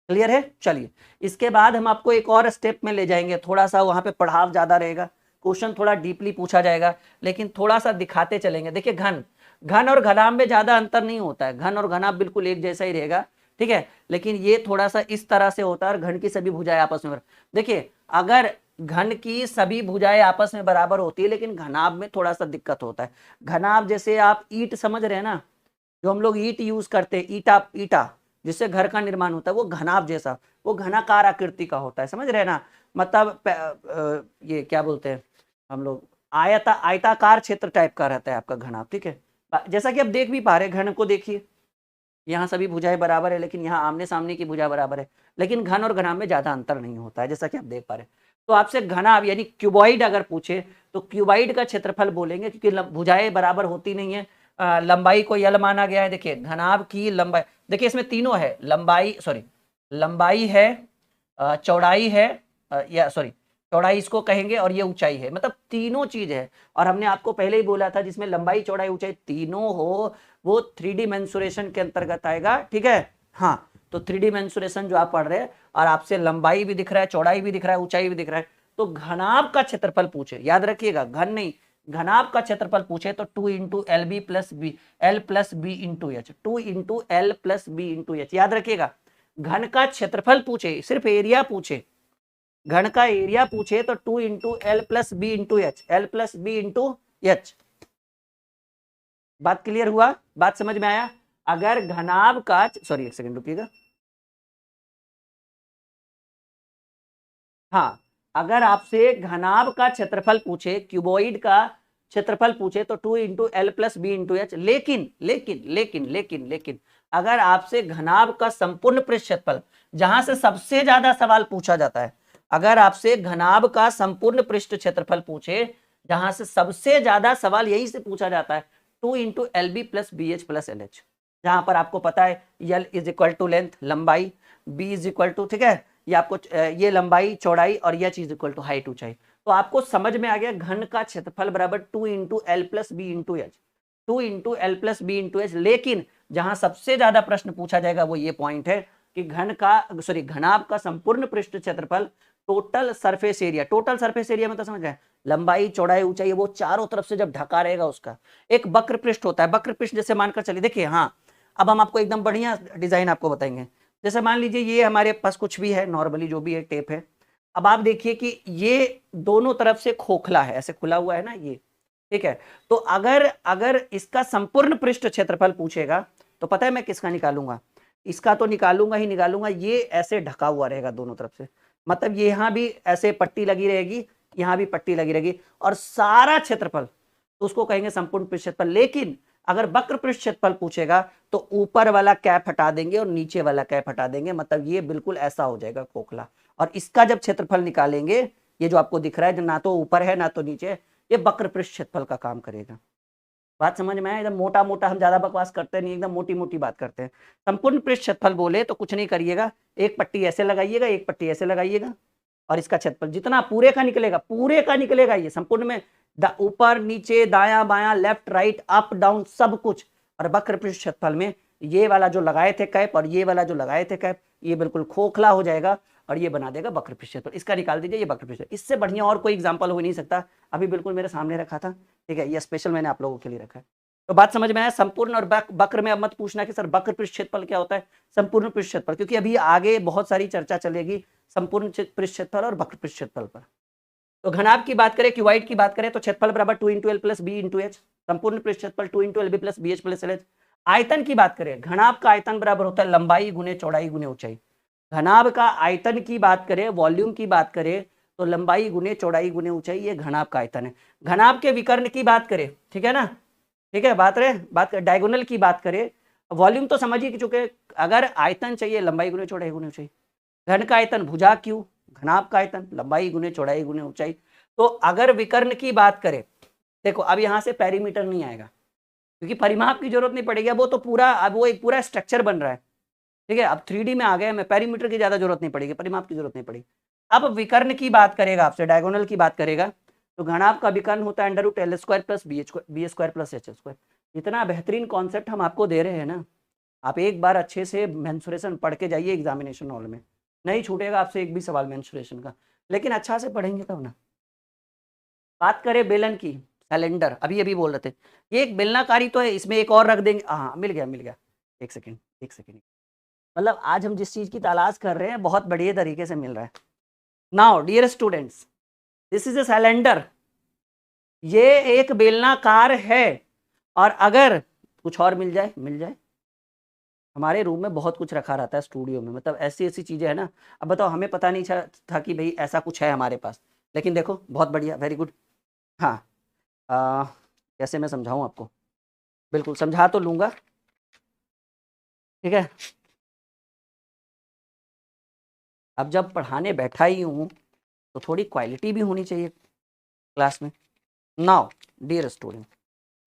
Speaker 1: क्लियर है? चलिए इसके बाद हम आपको एक और स्टेप में ले जाएंगे, थोड़ा सा वहां पे पढ़ाव ज्यादा रहेगा, क्वेश्चन थोड़ा डीपली पूछा जाएगा, लेकिन थोड़ा सा दिखाते चलेंगे। देखिए घन और घनाभ में ज्यादा अंतर नहीं होता है, घन और घनाभ बिल्कुल एक जैसा ही रहेगा, ठीक है। लेकिन ये थोड़ा सा इस तरह से होता है, और घन की सभी भुजाएं आपस में, देखिए अगर घन की सभी भुजाएं आपस में बराबर होती है, लेकिन घनाभ में थोड़ा सा दिक्कत होता है। घनाभ जैसे आप ईंट समझ रहे हैं ना, जो हम लोग ईंट यूज करते हैं, ईटा जिससे घर का निर्माण होता है, वो घनाभ जैसा, वो घनाकार आकृति का होता है, समझ रहे हैं ना। मतलब ये क्या बोलते हैं हम लोग, आयताकार क्षेत्र टाइप का रहता है आपका घनाभ, ठीक है। जैसा कि आप देख भी पा रहे हैं, घन को देखिए, यहाँ सभी भुजाएं बराबर है, लेकिन यहाँ आमने सामने की भुजा बराबर है, लेकिन घन और घनाभ में ज्यादा अंतर नहीं होता है, जैसा कि आप देख पा रहे हैं। तो आपसे घनाभ यानी क्यूबॉइड अगर पूछे तो क्यूबॉइड का क्षेत्रफल बोलेंगे, क्योंकि भुजाएं बराबर होती नहीं है। लंबाई को यल माना गया है। देखिए घनाभ की लंबाई, देखिए इसमें तीनों है, लंबाई है, चौड़ाई है, चौड़ाई इसको कहेंगे, और ये ऊंचाई है, मतलब तीनों चीज है। और हमने आपको पहले ही बोला था, जिसमें लंबाई चौड़ाई ऊंचाई तीनों हो वो 3D मेंसुरेशन के अंतर्गत आएगा, ठीक है। हाँ, तो 3D मेंसुरेशन जो आप पढ़ रहे हैं, और आपसे लंबाई भी दिख रहा है, चौड़ाई भी दिख रहा है, ऊंचाई भी दिख रहा है, तो घनाभ का क्षेत्रफल पूछे, याद रखिएगा घन नहीं, घनाभ का क्षेत्रफल पूछे तो 2 into L B plus B, L plus B into H, 2 into L plus B into H, याद रखिएगा। घन का क्षेत्रफल पूछे, सिर्फ एरिया पूछे, घन का एरिया पूछे तो 2 into L plus B into H, L plus B into H. बात क्लियर हुआ, बात समझ में आया। अगर घनाभ का, सॉरी एक सेकंड रुकिएगा, हाँ, अगर आपसे घनाभ का क्षेत्रफल पूछे, क्यूबॉइड का क्षेत्रफल पूछे तो 2 into L plus B into H, लेकिन लेकिन लेकिन लेकिन लेकिन अगर आपसे घनाभ का संपूर्ण पृष्ठ क्षेत्रफल, जहां से सबसे ज्यादा सवाल पूछा जाता है, अगर आपसे घनाभ का संपूर्ण पृष्ठ क्षेत्रफल पूछे, जहां से सबसे ज्यादा सवाल यही से पूछा जाता है, 2 into L B plus B H plus L H, जहां पर आपको पता है L is equal to length, लंबाई, बी इज इक्वल टू, ठीक है, ये आपको ये लंबाई चौड़ाई और यह चीज इक्वल टू हाइट ऊंचाई, तो आपको समझ में आ गया घन का क्षेत्रफल बराबर 2 into L plus B into H, 2 into L plus B into H. लेकिन जहां सबसे ज्यादा प्रश्न पूछा जाएगा वो ये पॉइंट है कि घनाभ का संपूर्ण पृष्ठ क्षेत्रफल total surface area, total surface area में तो समझ गए, लंबाई चौड़ाई ऊंचाई वो चारों तरफ से जब ढका रहेगा उसका एक वक्र पृष्ठ होता है, वक्र पृष्ठ जैसे मानकर चलिए, देखिए हाँ, अब हम आपको एकदम बढ़िया डिजाइन आपको बताएंगे। जैसे मान लीजिए ये हमारे पास कुछ भी है, नॉर्मली जो भी है टेप है, अब आप देखिए कि ये दोनों तरफ से खोखला है, ऐसे खुला हुआ है ना ये, ठीक है, तो अगर अगर इसका संपूर्ण पृष्ठ क्षेत्रफल पूछेगा तो पता है मैं किसका निकालूंगा, इसका तो निकालूंगा ही निकालूंगा, ये ऐसे ढका हुआ रहेगा दोनों तरफ से, मतलब यहाँ भी ऐसे पट्टी लगी रहेगी, यहाँ भी पट्टी लगी रहेगी, और सारा क्षेत्रफल तो उसको कहेंगे संपूर्ण पृष्ठ क्षेत्रफल। लेकिन अगर वक्र पृष्ठ क्षेत्रफल पूछेगा तो ऊपर वाला कैप हटा देंगे और नीचे वाला कैप हटा देंगे, मतलब ये बिल्कुल ऐसा हो जाएगा खोखला, और इसका जब क्षेत्रफल निकालेंगे, ये जो आपको दिख रहा है, ना तो ऊपर है ना तो नीचे, ये वक्र पृष्ठ क्षेत्रफल का काम करेगा। बात समझ में आया, एकदम मोटा मोटा, हम ज्यादा बकवास करते नहीं, एकदम मोटी मोटी बात करते हैं। संपूर्ण पृष्ठ क्षेत्रफल बोले तो कुछ नहीं करिएगा, एक पट्टी ऐसे लगाइएगा, एक पट्टी ऐसे लगाइएगा, और इसका क्षेत्रफल जितना पूरे का निकलेगा, पूरे का निकलेगा, ये संपूर्ण में ऊपर नीचे दायां बायां लेफ्ट राइट अप डाउन सब कुछ, और वक्र पृष्ठ क्षेत्रफल में ये वाला जो लगाए थे कैप और ये वाला जो लगाए थे कैप, ये बिल्कुल खोखला हो जाएगा और ये बना देगा वक्र पृष्ठ क्षेत्रफल। इसका निकाल दीजिए, ये वक्र पृष्ठ, इससे बढ़िया और कोई एग्जांपल हो नहीं सकता, अभी बिल्कुल मेरे सामने रखा था, ठीक है, ये स्पेशल मैंने आप लोगों के लिए रखा है। तो बात समझ में आया। संपूर्ण और वक्र में अब मत पूछना कि सर वक्र पृष्ठ क्षेत्रफल क्या होता है, संपूर्ण पृष्ठ क्षेत्रफल, क्योंकि अभी आगे बहुत सारी चर्चा चलेगी संपूर्ण पृष्ठ क्षेत्रफल और वक्र पृष्ठ क्षेत्रफल पर। तो घनाभ की बात करें, क्यूबाइड की बात करें तो क्षेत्रफल बराबर 2 into L plus B into H, संपूर्ण पृष्ठ क्षेत्रफल 2 into L B plus B H plus L H. आयतन की बात करें, घनाभ का आयतन बराबर होता है लंबाई गुने चौड़ाई गुने ऊंचाई। घनाभ का आयतन की बात करें, वॉल्यूम की बात करें तो लंबाई गुने चौड़ाई गुने ऊंचाई, ये घनाभ का आयतन है। घनाभ के विकर्ण की बात करें, ठीक है ना, ठीक है, बात डायगोनल की बात करें, वॉल्यूम तो समझिए कि चूंकि अगर आयतन चाहिए लंबाई गुने चौड़ाई गुने ऊंचाई, घन का आयतन भुजा क्यू, घनाभ का आयतन लंबाई गुने चौड़ाई गुने ऊंचाई। तो अगर विकर्ण की बात करें, देखो अब यहां से पेरीमीटर नहीं आएगा क्योंकि परिमाप की जरूरत नहीं पड़ेगी, वो तो पूरा, अब वो एक पूरा स्ट्रक्चर बन रहा है, ठीक है, अब 3D में आ गए, मैं पेरीमीटर की ज्यादा जरूरत नहीं पड़ेगी, परिमाप की जरूरत नहीं पड़ेगी। अब विकर्ण की बात करेगा, आपसे डायगोनल की बात करेगा, तो घनाभ का विकर्ण होता है under root L square plus B square plus H square. इतना बेहतरीन कॉन्सेप्ट हम आपको दे रहे हैं ना, आप एक बार अच्छे से मेंसुरेशन पढ़ के जाइए एग्जामिनेशन हॉल में, नहीं छूटेगा आपसे एक भी सवाल मेंसुरेशन का, लेकिन अच्छा से पढ़ेंगे तब ना। बात करें बेलन की, सिलेंडर अभी अभी बोल रहे थे, ये एक बेलनाकारी तो है, इसमें एक और रख देंगे, हाँ मिल गया मिल गया, एक सेकेंड एक सेकेंड, मतलब आज हम जिस चीज की तलाश कर रहे हैं बहुत बढ़िया तरीके से मिल रहा है। Now dear students, this is a cylinder, ये एक बेलनाकार है, और अगर कुछ और मिल जाए मिल जाए, हमारे रूम में बहुत कुछ रखा रहता है स्टूडियो में, मतलब ऐसी ऐसी चीजें है ना, अब बताओ हमें पता नहीं था कि भाई ऐसा कुछ है हमारे पास, लेकिन देखो बहुत बढ़िया, वेरी गुड। हाँ, कैसे मैं समझाऊं आपको, बिल्कुल समझा तो लूंगा, ठीक है, अब जब पढ़ाने बैठा ही हूँ तो थोड़ी क्वालिटी भी होनी चाहिए क्लास में। नाउ डियर स्टूडेंट,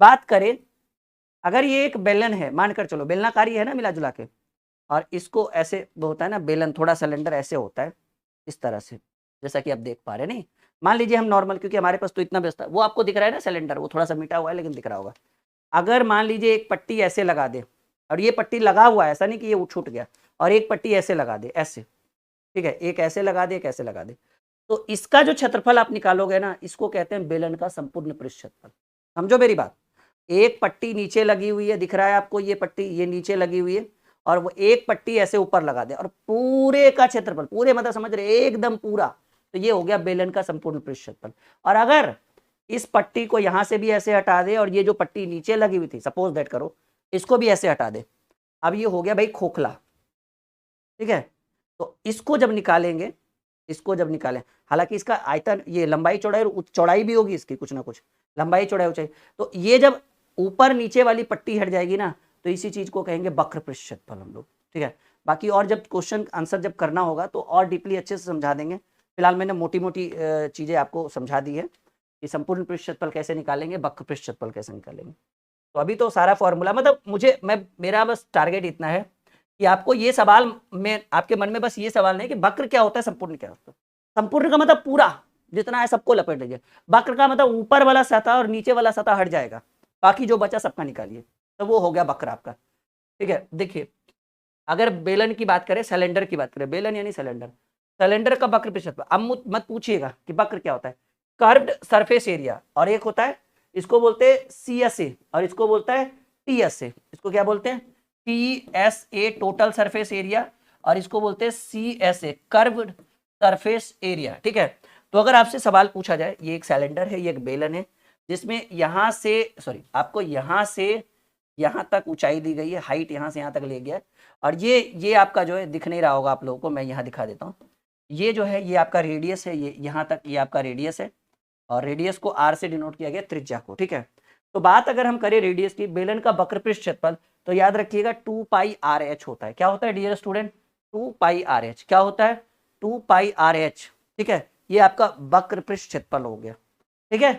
Speaker 1: बात करें, अगर ये एक बेलन है, मानकर चलो बेलनाकारी है ना मिला जुला के, और इसको ऐसे वो होता है ना बेलन, थोड़ा सिलेंडर ऐसे होता है इस तरह से, जैसा कि आप देख पा रहे हैं, नहीं मान लीजिए हम नॉर्मल, क्योंकि हमारे पास तो इतना व्यस्त है, वो आपको दिख रहा है ना सिलेंडर, वो थोड़ा सा मीठा हुआ है लेकिन दिख रहा होगा। अगर मान लीजिए एक पट्टी ऐसे लगा दे, और ये पट्टी लगा हुआ है, ऐसा नहीं कि ये छूट गया, और एक पट्टी ऐसे लगा दे ऐसे, ठीक है, एक ऐसे लगा दे एक ऐसे लगा दे, तो इसका जो क्षेत्रफल आप निकालोगे ना, इसको कहते हैं बेलन का संपूर्ण पृष्ठ क्षेत्रफल। समझो मेरी बात, एक पट्टी नीचे लगी हुई है, दिख रहा है आपको, ये पट्टी ये नीचे लगी हुई है, और वो एक पट्टी ऐसे ऊपर लगा दे, और पूरे का क्षेत्रफल, पूरे मतलब समझ रहे एकदम पूरा, तो ये हो गया बेलन का संपूर्ण पृष्ठ क्षेत्रफल। और अगर इस पट्टी को यहां से भी ऐसे हटा दे, और ये जो पट्टी नीचे लगी हुई थी, सपोज दैट करो, इसको भी ऐसे हटा दे, अब ये हो गया भाई खोखला, ठीक है। तो इसको जब निकालेंगे, इसको जब निकालें, हालांकि इसका आयतन, ये लंबाई चौड़ाई, चौड़ाई भी होगी इसकी कुछ ना कुछ, लंबाई चौड़ाई ऊंचाई, तो ये जब ऊपर नीचे वाली पट्टी हट जाएगी ना, तो इसी चीज को कहेंगे वक्र पृष्ठ क्षेत्रफल हम लोग, ठीक है। बाकी और जब क्वेश्चन आंसर जब करना होगा तो और डीपली अच्छे से समझा देंगे। फिलहाल मैंने मोटी मोटी चीजें आपको समझा दी है कि संपूर्ण पृष्ठ क्षेत्रफल कैसे निकालेंगे, वक्र पृष्ठ क्षेत्रफल कैसे निकालेंगे। तो अभी तो सारा फॉर्मूला, मतलब मेरा बस टारगेट इतना है कि आपको ये सवाल में, आपके मन में बस ये सवाल नहीं कि वक्र क्या होता है, संपूर्ण क्या होता है। संपूर्ण का मतलब पूरा जितना है सबको लपेट लीजिए, वक्र का मतलब ऊपर वाला सतह और नीचे वाला सतह हट जाएगा, बाकी जो बचा सबका निकालिए, तो वो हो गया वक्र आपका, ठीक है। देखिए, अगर बेलन की बात करें, सिलेंडर की बात करें, बेलन यानी सिलेंडर, सिलेंडर का वक्र पृष्ठ क्षेत्रफल, अब मत पूछिएगा कि वक्र क्या होता है। कर्व्ड सरफेस एरिया, और एक होता है, इसको बोलते हैं CSA, और इसको बोलता है TSA। इसको क्या बोलते हैं? TSA टोटल सरफेस एरिया, और इसको बोलते हैं CSA कर्व्ड सरफेस एरिया, ठीक है। तो अगर आपसे सवाल पूछा जाए, ये एक सिलेंडर है, ये एक बेलन है, जिसमें यहां से, सॉरी, आपको यहां से यहां तक ऊंचाई दी गई है, हाइट यहां से यहां तक ले गया, और ये आपका जो है, दिख नहीं रहा होगा आप लोगों को, मैं यहां दिखा देता हूं, ये जो है, ये आपका रेडियस है, ये यहां तक, ये आपका रेडियस है, और रेडियस को R से डिनोट किया गया, त्रिज्या को, ठीक है। तो बात अगर हम करें रेडियस की, बेलन का वक्र पृष्ठ क्षेत्रफल, तो याद रखिएगा 2πRh होता है। क्या होता है डियर स्टूडेंट? 2πRh। क्या होता है? 2πRh, ठीक है। ये आपका वक्र पृष्ठ क्षेत्रफल हो गया, ठीक है।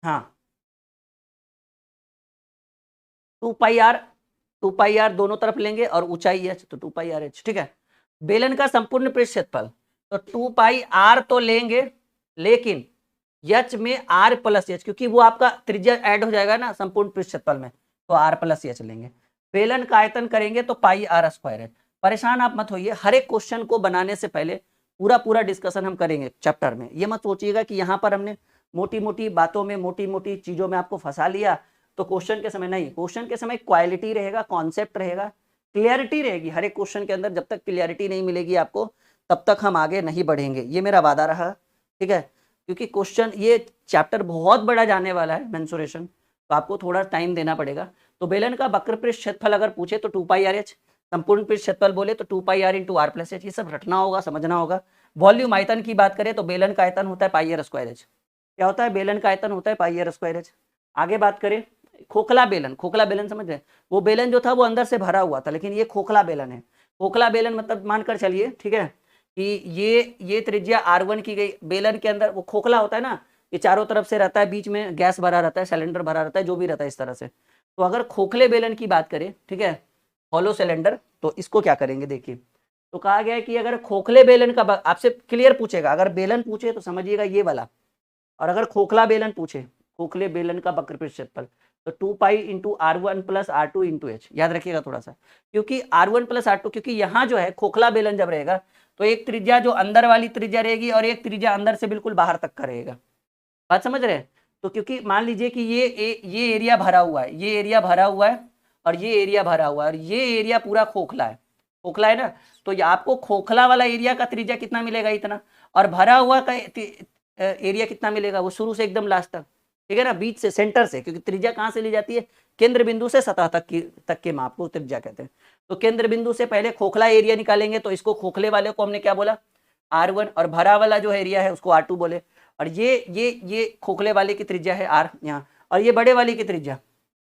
Speaker 1: हाँ, 2πr दोनों तरफ लेंगे, और ऊंचाई h, तो 2πRh, ठीक है। बेलन का संपूर्ण पृष्ठ क्षेत्रफल, तो 2πr तो लेंगे, लेकिन h में r प्लस h, क्योंकि वो आपका त्रिज्या ऐड हो जाएगा ना संपूर्ण पृष्ठ क्षेत्रफल में, तो r प्लस h लेंगे। बेलन का आयतन करेंगे तो πr² है। परेशान आप मत होइए, हर एक क्वेश्चन को बनाने से पहले पूरा डिस्कशन हम करेंगे चैप्टर में। ये मत सोचिएगा कि यहाँ पर हमने मोटी मोटी बातों में, मोटी मोटी चीजों में आपको फंसा लिया तो क्वेश्चन के समय नहीं। क्वेश्चन के समय क्वालिटी रहेगा, कॉन्सेप्ट रहेगा, क्लियरिटी रहेगी हर एक क्वेश्चन के अंदर। जब तक क्लियरिटी नहीं मिलेगी आपको, तब तक हम आगे नहीं बढ़ेंगे, ये मेरा वादा रहा, ठीक है। क्योंकि क्वेश्चन, ये चैप्टर बहुत बड़ा जाने वाला है मेंसुरेशन, तो आपको थोड़ा टाइम देना पड़ेगा। तो बेलन का वक्र पृष्ठ क्षेत्रफल अगर पूछे तो 2πRh, संपूर्ण पृष्ठ क्षेत्रफल बोले तो 2πr × r + h, ये सब रटना होगा, समझना होगा। वॉल्यूम आयतन की बात करें तो बेलन का आयतन होता है πr²h। क्या होता है? बेलन का आयतन होता है πr²h। आगे बात करें खोखला बेलन, खोखला बेलन समझ रहे हैं? वो बेलन जो था वो अंदर से भरा हुआ था, लेकिन ये खोखला बेलन है। खोखला बेलन मतलब मानकर चलिए, ठीक है, कि ये त्रिज्या R1 की गई, बेलन के अंदर वो खोखला होता है ना, ये चारों तरफ से रहता है, बीच में गैस भरा रहता है, सिलेंडर भरा रहता है, जो भी रहता है इस तरह से। तो अगर खोखले बेलन की बात करें, ठीक है, हॉलो सिलेंडर, तो इसको क्या करेंगे देखिए। तो कहा गया है कि अगर खोखले बेलन का, आपसे क्लियर पूछेगा, अगर बेलन पूछे तो समझिएगा ये वाला, और अगर खोखला बेलन पूछे, खोखले बेलन का वक्र पृष्ठ क्षेत्रफल, तो 2π × R1 + R2 × h, याद रखिएगा थोड़ा सा, क्योंकि R1 + R2, क्योंकि यहाँ जो है खोखला बेलन जब रहेगा तो एक त्रिज्या जो अंदर वाली त्रिज्या रहेगी और एक त्रिज्या अंदर से बिल्कुल बाहर तक का रहेगा। बात समझ रहे हैं? तो क्योंकि मान लीजिए कि ये एरिया भरा हुआ है, ये एरिया भरा हुआ है, और ये एरिया भरा हुआ है, और ये एरिया पूरा खोखला है, खोखला है ना, तो ये आपको खोखला वाला एरिया का त्रिज्या कितना मिलेगा? इतना, और भरा हुआ का एरिया कितना मिलेगा? वो शुरू से एकदम लास्ट तक, ठीक है ना, बीच से, सेंटर से, क्योंकि त्रिज्या कहाँ से ली जाती है? केंद्र बिंदु से सतह तक के माप को त्रिज्या कहते हैं। तो केंद्र बिंदु से पहले खोखला एरिया निकालेंगे, तो इसको खोखले वाले को हमने क्या बोला? R1, और भरा वाला जो एरिया है उसको R2 बोले, और ये खोखले वाले की त्रिज्या है R यहाँ, और ये बड़े वाले की त्रिज्या,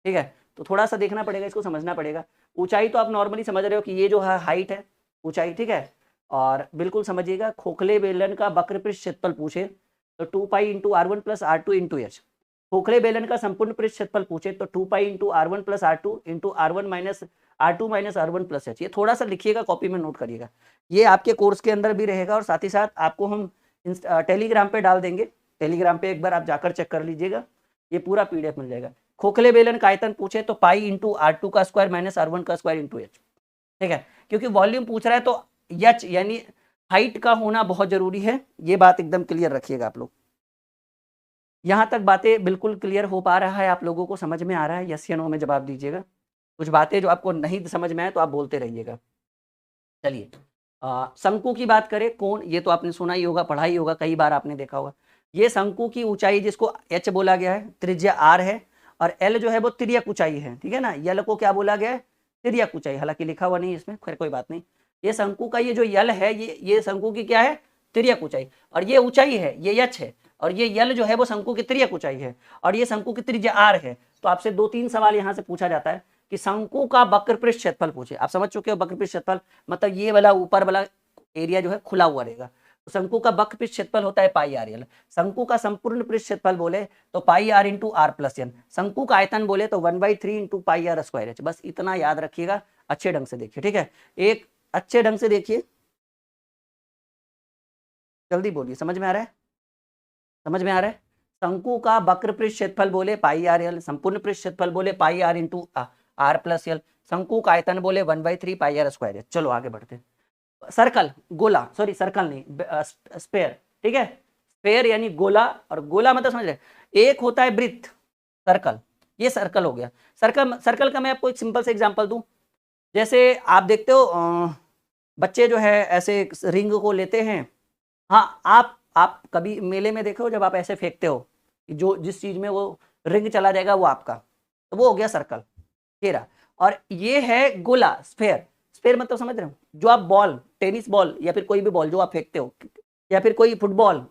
Speaker 1: ठीक है। तो थोड़ा सा देखना पड़ेगा, इसको समझना पड़ेगा। ऊंचाई तो आप नॉर्मली समझ रहे हो कि ये जो है हाइट है, ऊंचाई, ठीक है। और बिल्कुल समझिएगा, खोखले बेलन का वक्र पृष्ठ क्षेत्रफल पूछे तो 2π × R1 + R2 × h। खोखले बेलन का संपूर्ण पृष्ठ क्षेत्रफल पूछे तो 2π × R1 + R2 × R2 - R1 + h। ये थोड़ा सा लिखिएगा, कॉपी में नोट करिएगा, ये आपके कोर्स के अंदर भी रहेगा, और साथ ही साथ आपको हम टेलीग्राम पे डाल देंगे। टेलीग्राम पे एक बार आप जाकर चेक कर लीजिएगा, ये पूरा PDF मिल जाएगा। खोखले बेलन का आयतन पूछे तो π × R2² - R1² × h, ठीक है। क्योंकि वॉल्यूम पूछ रहा है तो h यानी हाइट का होना बहुत जरूरी है, ये बात एकदम क्लियर रखिएगा आप लोग। यहां तक बातें बिल्कुल क्लियर हो पा रहा है, आप लोगों को समझ में आ रहा है? यस या नो में जवाब दीजिएगा। कुछ बातें जो आपको नहीं समझ में आए तो आप बोलते रहिएगा। चलिए, शंकु की बात करें, कोण, ये तो आपने सुना ही होगा, पढ़ा ही होगा, कई बार आपने देखा होगा। ये शंकु की ऊंचाई जिसको एच बोला गया है, त्रिज्या आर है, और एल जो है वो तिर्यक ऊंचाई है, ठीक है ना। यल को क्या बोला गया है? तिर्यक ऊंचाई, हालांकि लिखा हुआ नहीं इसमें, खैर कोई बात नहीं। ये शंकु का ये जो यल है, ये शंकु की क्या है? तिर्यक ऊंचाई, और ये ऊंचाई है, ये यच है, और ये यल जो है वो शंकु की तिर्यक ऊंचाई है, और ये शंकु की त्रिज्या आर है। तो आपसे 2-3 सवाल यहां से पूछा जाता है कि शंकु का वक्रपृष्ठ क्षेत्रफल पूछे। आप समझ चुके हो वक्रपृष्ठ क्षेत्रफल मतलब ये वाला ऊपर वाला एरिया जो है खुला हुआ रहेगा। तो शंकु का वक्रपृष्ठ क्षेत्रफल होता है पाई आर एल। शंकु का संपूर्ण पृष्ठ क्षेत्रफल बोले तो pi R into R plus N. शंकु का आयतन बोले तो 1/3 into pi R square H. बस इतना याद रखिएगा, अच्छे ढंग से देखिए, ठीक है। एक अच्छे ढंग से देखिए, जल्दी बोलिए, समझ में आ रहा है? समझ में आ रहा है? शंकु का वक्रपृष्ठ क्षेत्रफल बोले पाई आर एल, संपूर्ण पृष्ठ क्षेत्रफल बोले pi R into R plus L, शंकु का आयतन बोले 1/3 पाई आर स्क्वायर एच। चलो आगे बढ़ते हैं। सर्कल, गोला, सॉरी सर्कल नहीं, स्पेयर, ठीक है। स्पेयर यानी गोला, और गोला मतलब समझ रहे, एक होता है वृत्त, सर्कल, ये सर्कल हो गया। सर्कल, सर्कल का मैं आपको एक सिंपल से एग्जांपल दूं। जैसे आप देखते हो बच्चे जो है ऐसे रिंग को लेते हैं। हाँ, आप कभी मेले में देखे हो जब आप ऐसे फेंकते हो, जो जिस चीज में वो रिंग चला जाएगा वो आपका, तो वो हो गया सर्कल, घेरा। और ये है गोला, स्फेयर। स्फेयर मतलब समझ रहे हो, जो आप बॉल, टेनिस बॉल या फिर कोई भी बॉल जो आप फेंकते हो, या फिर कोई फुटबॉल,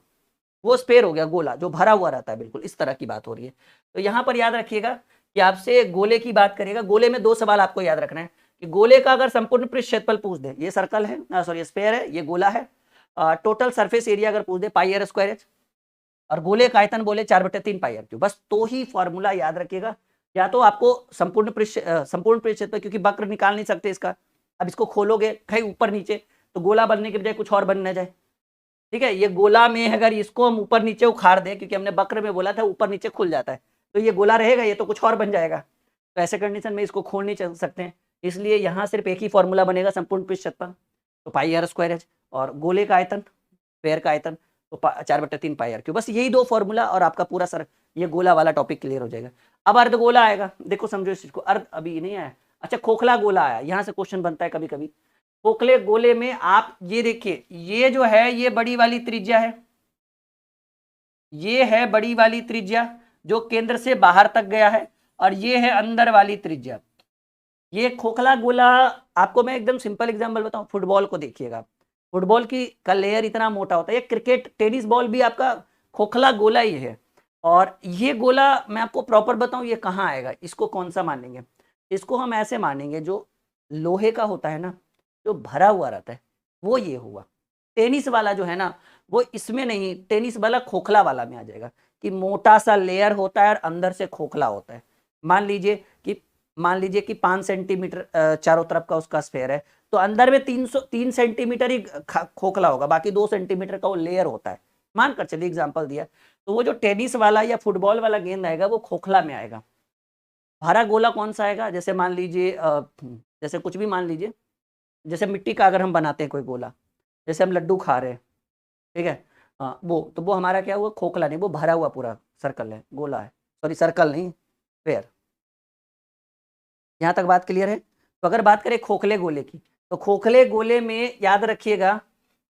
Speaker 1: वो स्फेयर हो गया, गोला जो भरा हुआ रहता है, बिल्कुल इस तरह की बात हो रही है। तो यहां पर याद रखिएगा कि आपसे गोले की बात करेगा। गोले में 2 सवाल आपको याद रखना है कि गोले का अगर संपूर्ण पृष्ठ क्षेत्रफल पूछ दे, ये सर्कल है, सॉरी स्फेयर है, ये गोला है, टोटल सरफेस एरिया अगर पूछ दे पाई आर स्क्वायर एच, और गोले का आयतन बोले 4/3 पाई आर क्यूब, बस तो ही फॉर्मूला याद रखिएगा। या तो आपको संपूर्ण पृष्ठ क्षेत्रफल, क्योंकि वक्र निकाल नहीं सकते इसका, अब इसको खोलोगे कहीं ऊपर नीचे तो गोला बनने के बजाय कुछ और बन न जाए, ठीक है। ये गोला में अगर इसको हम ऊपर नीचे उखाड़ दें, क्योंकि हमने वक्र में बोला था ऊपर नीचे खुल जाता है, तो ये गोला रहेगा, ये तो कुछ और बन जाएगा। तो ऐसे कंडीशन में इसको खोल नहीं चल सकते हैं, इसलिए यहाँ सिर्फ एक ही फॉर्मूला बनेगा संपूर्ण पृष्ठ क्षेत्रफल, तो पाई आर स्क्वायर एच, और गोले का आयतन, स्फेयर का आयतन तो 4/3 पाई आर क्यूब। बस यही 2 फॉर्मूला और आपका पूरा सर ये गोला वाला टॉपिक क्लियर हो जाएगा। अब अर्धगोला आएगा, देखो समझो इस चीज को। अर्ध अभी नहीं आया, अच्छा खोखला गोला आया, यहाँ से क्वेश्चन बनता है कभी कभी। खोखले गोले में आप ये देखिए, ये जो है ये बड़ी वाली त्रिज्या है, ये है बड़ी वाली त्रिज्या जो केंद्र से बाहर तक गया है, और ये है अंदर वाली त्रिज्या। ये खोखला गोला, आपको मैं एकदम सिंपल एग्जांपल बताऊं, फुटबॉल को देखिएगा, फुटबॉल की का लेयर इतना मोटा होता है, ये क्रिकेट टेनिस बॉल भी आपका खोखला गोला ही है। और ये गोला मैं आपको प्रॉपर बताऊं ये कहाँ आएगा, इसको कौन सा मानेंगे, इसको हम ऐसे मानेंगे जो लोहे का होता है ना, जो भरा हुआ रहता है, वो ये हुआ। टेनिस वाला जो है ना वो इसमें नहीं, टेनिस वाला खोखला वाला में आ जाएगा, कि मोटा सा लेयर होता है और अंदर से खोखला होता है। मान लीजिए कि 5 सेंटीमीटर चारों तरफ का उसका स्फेयर है, तो अंदर में 3 सेंटीमीटर ही खोखला होगा, बाकी 2 सेंटीमीटर का वो लेयर होता है। मानकर चलिए एग्जांपल दिया, तो वो जो टेनिस वाला या फुटबॉल वाला गेंद आएगा वो खोखला में आएगा। भरा गोला कौन सा आएगा, जैसे मान लीजिए जैसे कुछ भी मान लीजिए, जैसे मिट्टी का अगर हम बनाते हैं कोई गोला, जैसे हम लड्डू खा रहे हैं, ठीक है, वो तो वो हमारा क्या हुआ, खोखला नहीं, वो भरा हुआ पूरा सर्कल है, गोला है, सॉरी सर्कल नहीं, स्फेयर। यहाँ तक बात क्लियर है? तो अगर बात करें खोखले गोले की, तो खोखले गोले में याद रखिएगा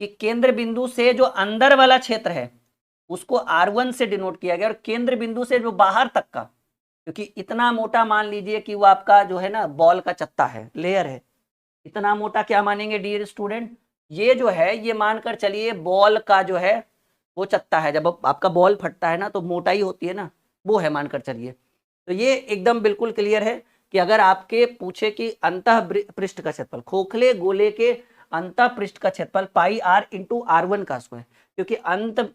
Speaker 1: कि केंद्र बिंदु से जो अंदर वाला क्षेत्र है उसको R1 से डिनोट किया गया, और केंद्र बिंदु से जो बाहर तक का, क्योंकि इतना मोटा मान लीजिए कि वो आपका जो है ना बॉल का चत्ता है, लेयर है, इतना मोटा क्या मानेंगे डियर स्टूडेंट, ये जो है ये मानकर चलिए बॉल का जो है वो चत्ता है, जब आपका बॉल फटता है ना तो मोटाई होती है ना, वो है मानकर चलिए। तो ये एकदम बिल्कुल क्लियर है कि अगर आपके पूछे कि अंतः पृष्ठ का क्षेत्रफल, खोखले गोले के अंतः पृष्ठ का क्षेत्रफल पाई आर इंटू R1 का स्क्वायर, क्योंकि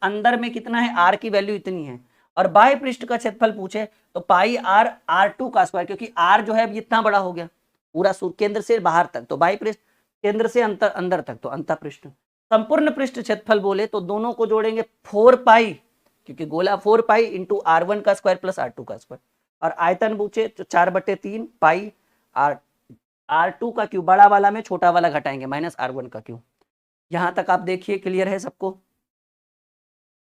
Speaker 1: अंदर में कितना है, आर की वैल्यू इतनी है, और बाह्य पृष्ठ का क्षेत्रफल पूछे तो पाई आर R2 का स्क्वायर, क्योंकि आर जो है अब इतना बड़ा हो गया पूरा केंद्र से बाहर तक, तो बाह्य पृष्ठ, केंद्र से अंदर तक तो अंतः पृष्ठ। संपूर्ण पृष्ठ क्षेत्रफल बोले तो दोनों को जोड़ेंगे 4 पाई, क्योंकि गोला 4 पाई इंटू R1 का स्क्वायर प्लस R2 का स्क्वायर, और आयतन पूछे तो 4/3 पाई R2 का क्यूब, बड़ा वाला में छोटा वाला घटाएंगे माइनस R1 का क्यूब। यहां तक आप देखिए, क्लियर है सबको?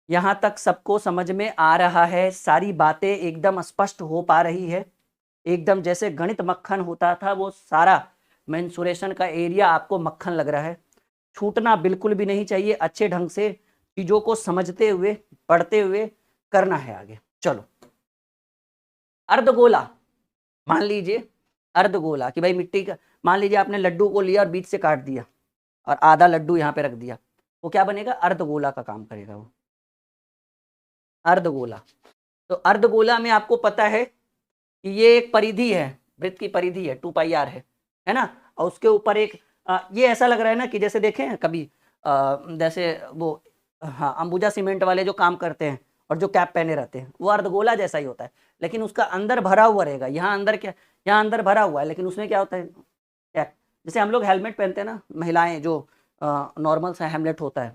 Speaker 1: यहां तक सबको समझ में आ रहा है? सारी बातें एकदम स्पष्ट हो पा रही है? एकदम जैसे गणित मक्खन होता था वो सारा मेंसुरेशन का एरिया आपको मक्खन लग रहा है। छूटना बिल्कुल भी नहीं चाहिए। अच्छे ढंग से चीजों को समझते हुए, पढ़ते हुए करना है आगे। चलो, अर्धगोला, मान लीजिए अर्धगोला कि भाई मिट्टी का, मान लीजिए आपने लड्डू को लिया और बीच से काट दिया और आधा लड्डू यहाँ पे रख दिया, वो क्या बनेगा? अर्धगोला का काम करेगा वो, अर्धगोला। तो अर्धगोला में आपको पता है कि ये एक परिधि है, वृत्त की परिधि है, 2πr है ना? और उसके ऊपर एक ये ऐसा लग रहा है ना कि जैसे देखें हैं कभी जैसे वो, हाँ, अंबुजा सीमेंट वाले जो काम करते हैं और जो कैप पहने रहते हैं, वो अर्धगोला जैसा ही होता है, लेकिन उसका अंदर भरा हुआ रहेगा। यहाँ अंदर क्या, यहाँ अंदर भरा हुआ है, लेकिन उसमें क्या होता है, कैप। जैसे हम लोग हेलमेट पहनते हैं ना, महिलाएं जो नॉर्मल सा हेलमेट होता है,